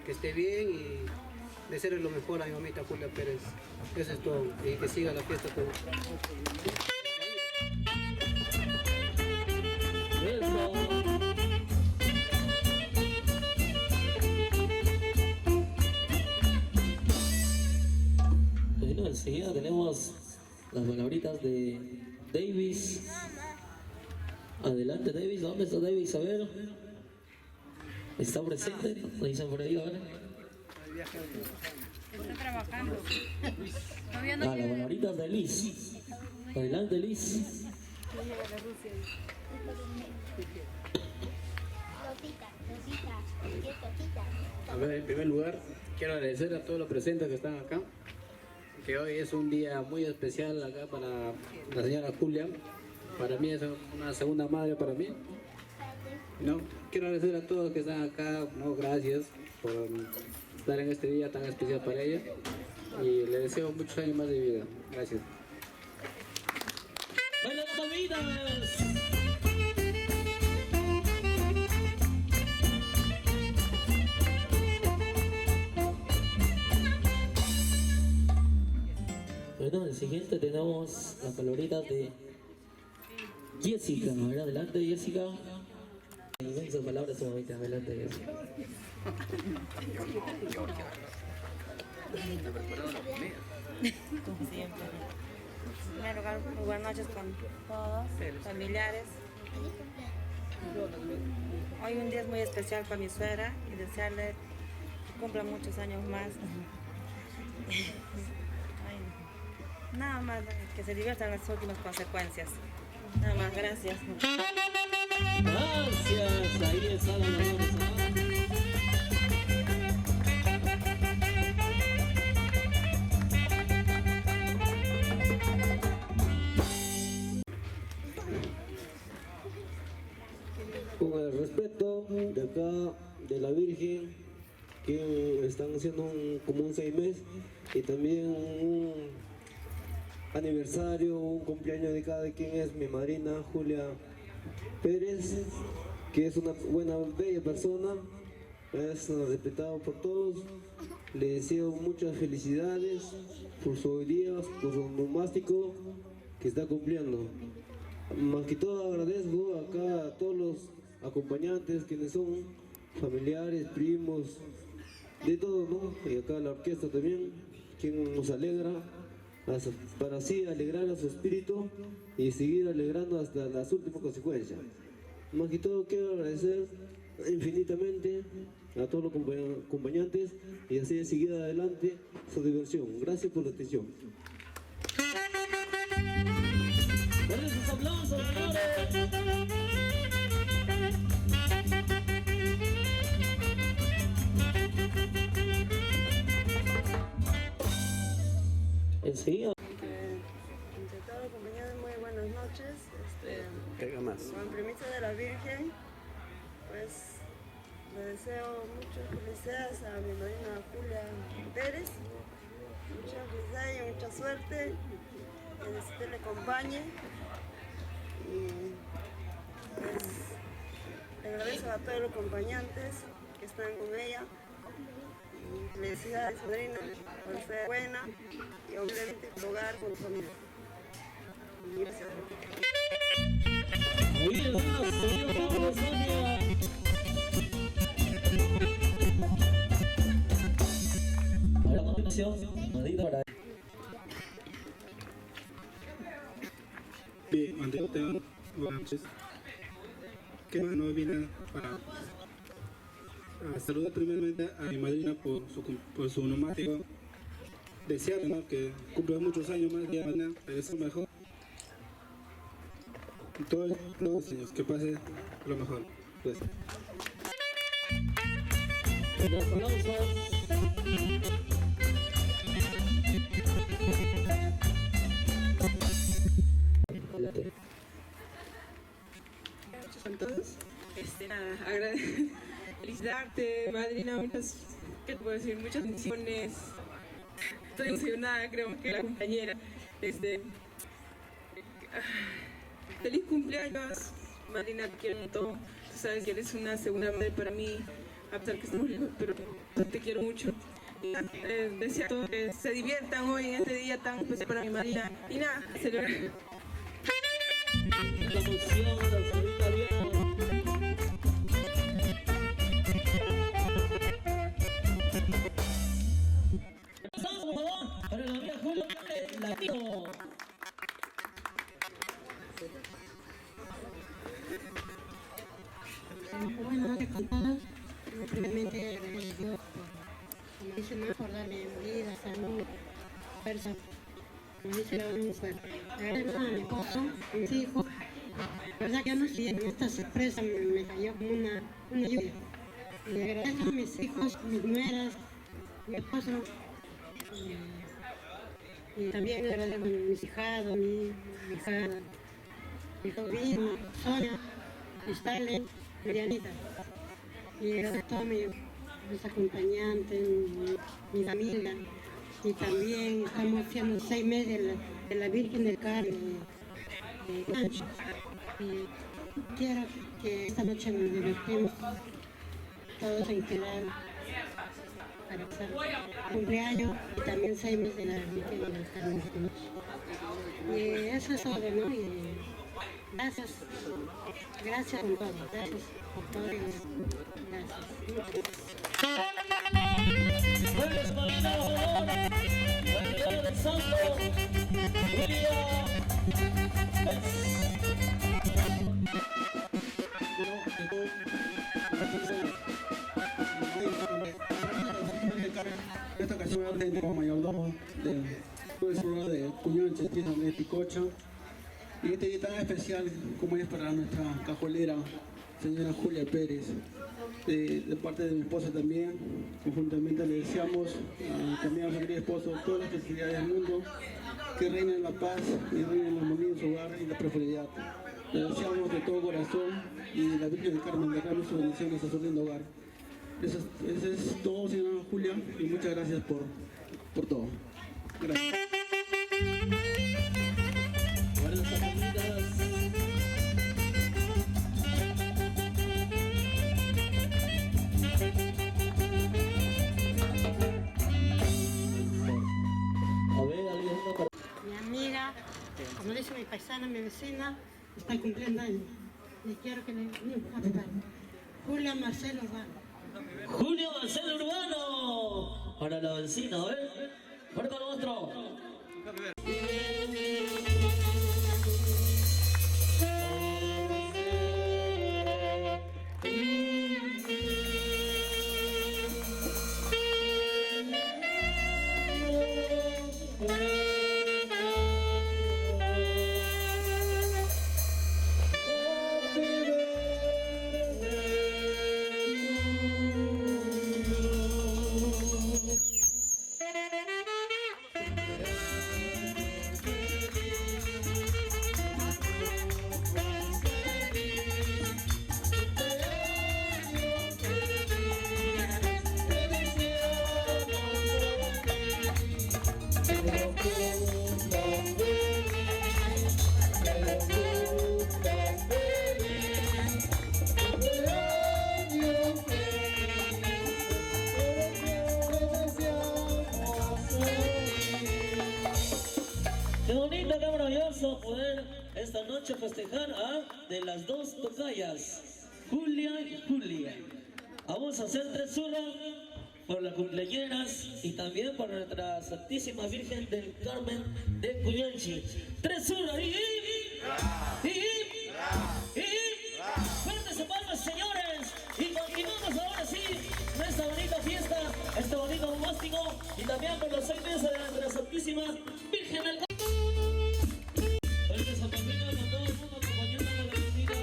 esté bien y desearle lo mejor a mi mamita Julia Pérez. Eso es todo, y que siga la fiesta todo. Bueno, enseguida tenemos las palabritas de Davis. Adelante, Davis. ¿Dónde está Davis? A ver. ¿Está presente? ¿Lo dicen por ahí? A ver. Está trabajando. Todavía no Las llega. palabritas de Liz. Adelante, Liz. A ver, en primer lugar, quiero agradecer a todos los presentes que están acá, que hoy es un día muy especial acá para la señora Julia. Para mí es una segunda madre para mí. ¿No? Quiero agradecer a todos que están acá, ¿no? Gracias por estar en este día tan especial para ella y le deseo muchos años más de vida. Gracias. ¡Bailan las palmitas! Bueno, el siguiente tenemos las palabritas de Jessica. A ver, adelante, Jessica. Inmensas palabras su mamita. Adelante, Jessica. Como siempre. En primer lugar, muy buenas noches con todos, familiares. Hoy un día es muy especial para mi suegra y desearle que cumpla muchos años más. Ay, nada más, que se diviertan en las últimas consecuencias. Nada más, gracias. Gracias. Ahí está la palabra. Con el respeto de acá de la Virgen, que están haciendo como un 6 meses, y también un aniversario, un cumpleaños de cada quien es mi madrina Julia Pérez, que es una buena, bella persona, es respetado por todos. Le deseo muchas felicidades por sus días, por su nomástico que está cumpliendo. Más que todo agradezco acá a todos los acompañantes, quienes son familiares, primos, de todo, ¿no? Y acá la orquesta también, quien nos alegra, para así alegrar a su espíritu y seguir alegrando hasta las últimas consecuencias. Más que todo quiero agradecer infinitamente a todos los acompañantes y así seguir adelante su diversión. Gracias por la atención. ¡Con esos aplausos, señores! ¿Sí? Entre todos compañeros, muy buenas noches. Pega más. Con permiso de la Virgen, pues le deseo muchas felicidades a mi madrina Julia Pérez. Muchas felicidades y mucha suerte. Que Dios le acompañe. Y pues le agradezco a todos los acompañantes que están con ella. Y felicidades, madrina, por ser buena y obviamente jugar con su familia. Y gracias. Muy bien, señor Pablo Sonia. Ahora a continuación, Madrid para Bien, ante todo, buenas noches. Que bueno, vine a saludar primeramente a mi madrina por su nomático. Desearle, ¿no?, que cumpla muchos años más de madrina, que sea mejor. Y todos los años, que pase lo mejor. Gracias. los aplausos. Con todos, felicitarte, madrina, muchas, ¿qué te puedo decir? Muchas bendiciones. Estoy emocionada, creo que la compañera. Feliz cumpleaños, madrina, te quiero todo. Tú sabes que eres una segunda madre para mí, a pesar que estamos lejos, pero te quiero mucho. Deseo a todos que se diviertan hoy en este día tan especial para mi madrina. Y nada, a celebrar. La función, la señorita Viejo. Pasamos, por favor, para la amiga Julia Latino. Buenas noches con todos. Primeramente agradecido como dice, no por darme vida, salud, fuerza. Como dice la mujer. Agradezco a mi esposo, a mis hijos. La verdad que yo no sé, esta sorpresa me cayó como una lluvia. Y agradezco a mis hijos, mis nueras, mi esposo. Y también agradezco a mis hijados, mi hija, mi sobrino, Sonia, Stalin, Marianita. Y a todos mis acompañantes, mi familia. Y también estamos haciendo 6 meses de la Virgen del Carmen de Cancho. Y quiero que esta noche nos divertimos todos en quedar para pasar cumpleaños y también 6 meses de la Virgen del Carmen. Y eso es todo, ¿no? Y gracias. Gracias por todo, gracias por todo. Gracias. Jueves Marina, por favor. Jueves del Santo. Julia. En esta ocasión como mayordomo de Cuñanche, de Picocho. Y este día tan especial como es para nuestra cajolera, señora Julia Pérez. De parte de mi esposa también, conjuntamente le deseamos también a mi querido esposo todas las felicidades del mundo, que reine la paz y reine la armonía en su hogar y la prosperidad. Le deseamos de todo corazón y la Virgen del Carmen derrame sus bendiciones a su lindo hogar. Eso es todo, señora Julia, y muchas gracias por todo. Gracias. Mi amiga, como dice mi paisana, mi vecina, está cumpliendo años. Y quiero que le Julia Marcelo Urbano. Julio Marcelo Urbano. Para la vecina, a ver. Fuerte lo otro. a poder esta noche festejar a de las dos tocayas, Julia y Julia. Vamos a hacer 3 surras por las cumpleañeras y también por nuestra Santísima Virgen del Carmen de Cuyanchi. 3 surras y fuertes palmas, señores, y continuamos ahora sí nuestra bonita fiesta, este bonito bombástico, y también por los 6 meses de nuestra Santísima Virgen del Carmen. Con todo el mundo acompañando a las vecinas.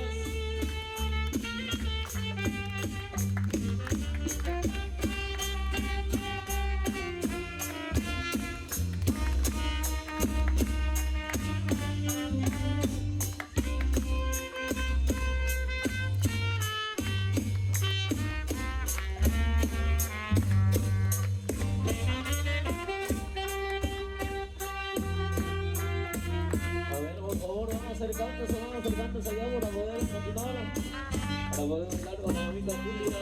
Acercándose allá para poder continuar, para poder bailar con la bonita Julia.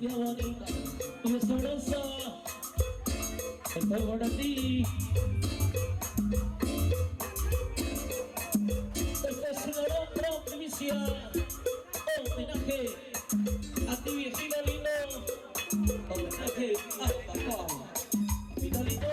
tía bonita, y sabrosa, esto es para ti. Esta es una gran primicia, homenaje a ti viejito lindo, homenaje a papá, Vitalito.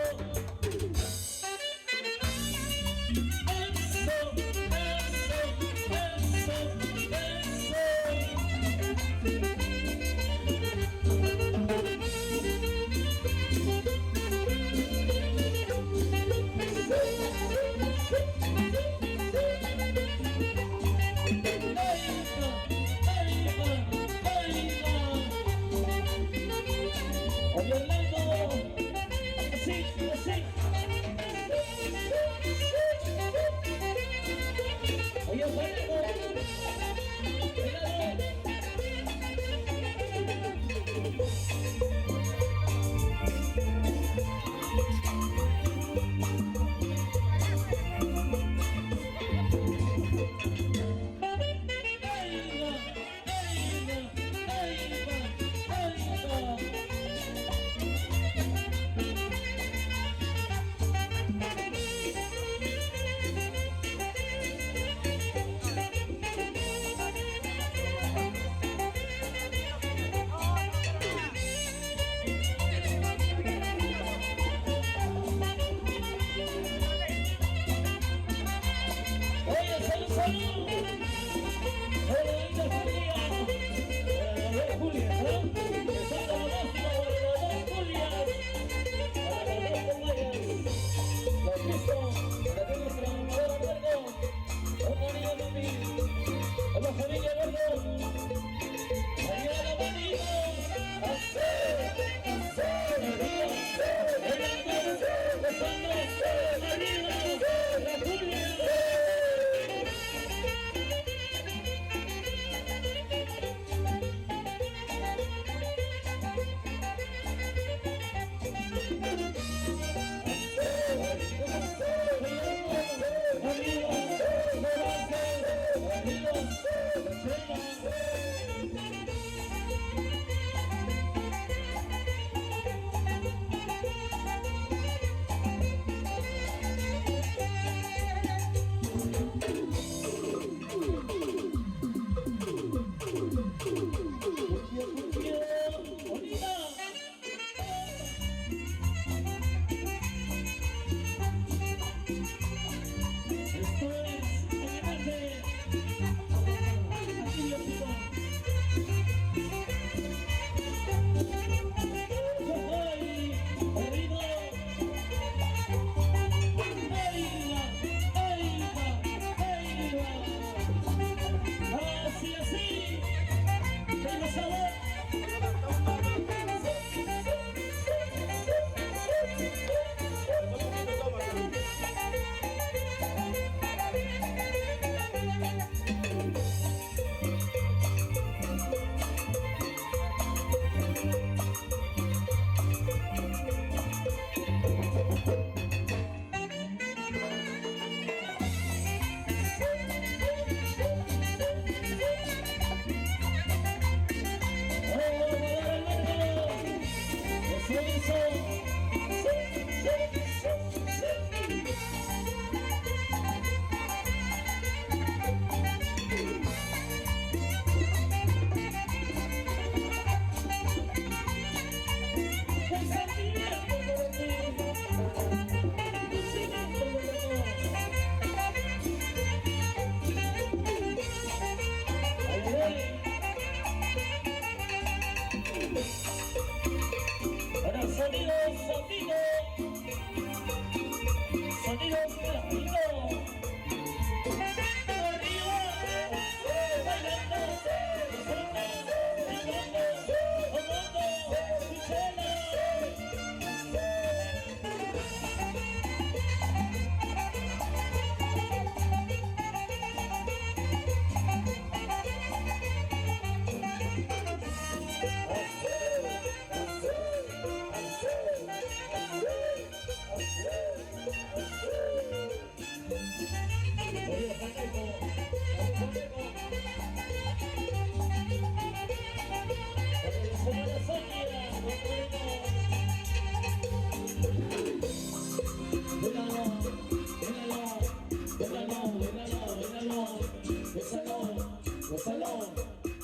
Gózalo,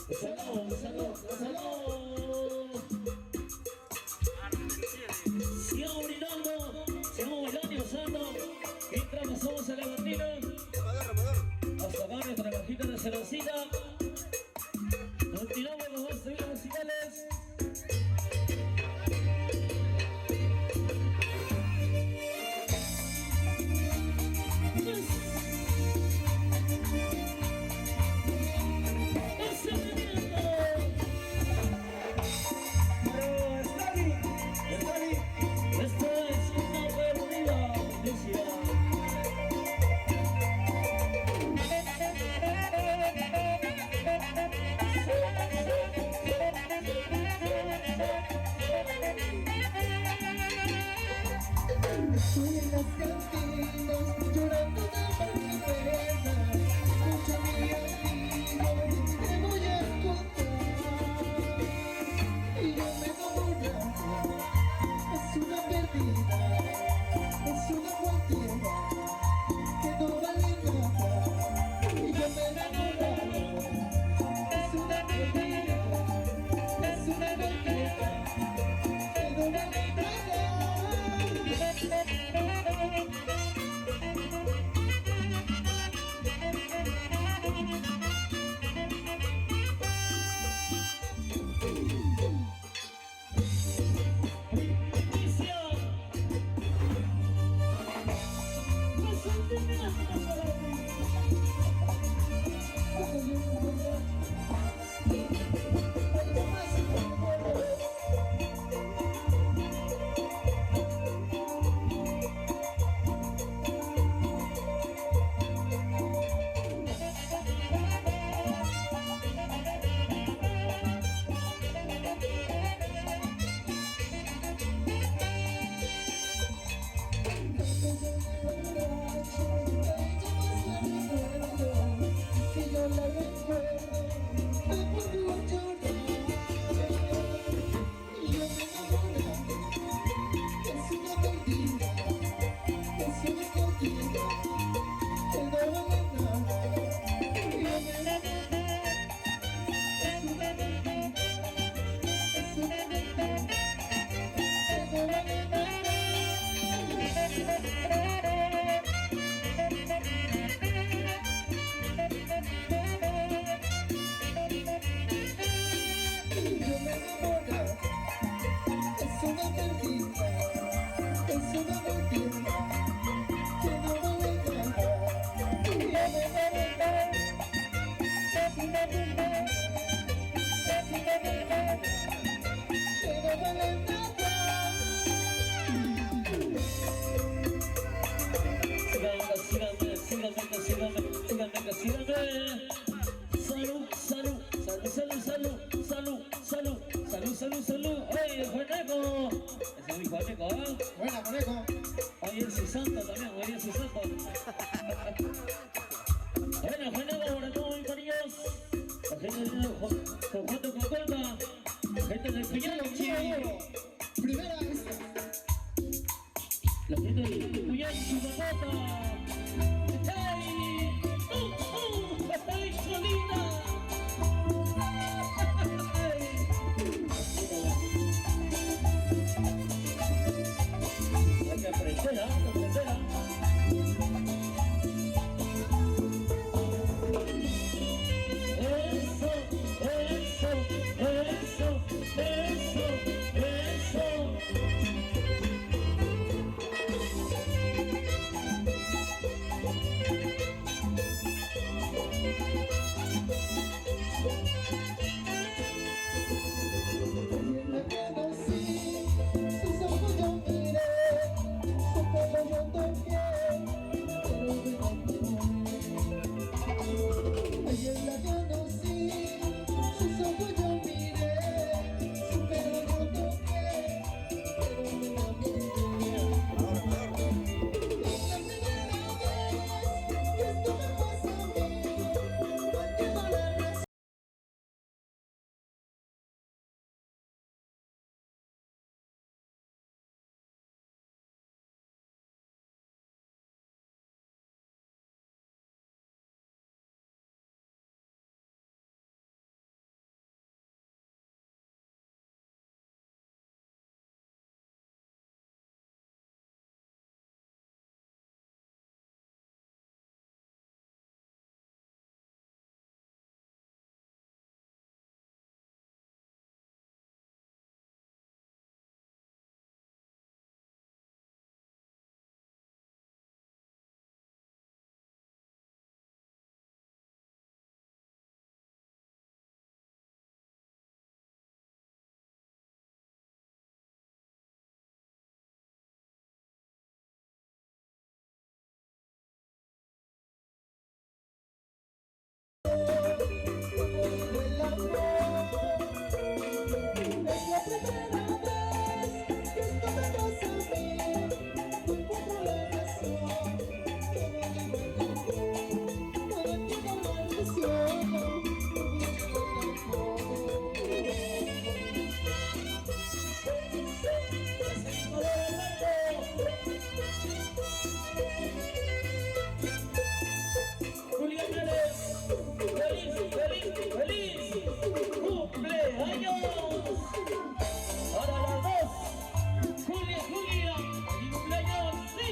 gózalo, gózalo, gózalo. Sigamos brindando, sigamos bailando y gozando. Mientras pasamos a la bandina, a sacar nuestra cajita de cervecita. Continuamos con los dos seguidos musicales. Estoy en las cantinas llorando de pena. Escucha mi amigo, te voy a contar. Y yo me enamoré, es una perdida, es una cualquiera que no vale nada. Y yo me enamoré, es una perdida, es una cualquiera que no vale nada. Salud, salud, salud, salud, salud, salud, salud, salud, salud, salud. Oye, el Juaneco. Ese es mi Juaneco, ¿eh? Buena, Juaneco. Oye, el Susanto también, oye, el Susanto. Bueno, Juaneco, para todos mis cariños. La gente de Conjunto Cocolma. La gente del Cuyanchi. Primera vez. La gente del Cuyanchi, Bogotá. ¡Ay, solita! Hay que aprender, hay que aprender. Eso, eso, eso, eso, eso. Julia Pérez, feliz cumpleaños para las dos. Julia, feliz cumpleaños, sí.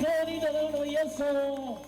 Qué bonito de uno y eso.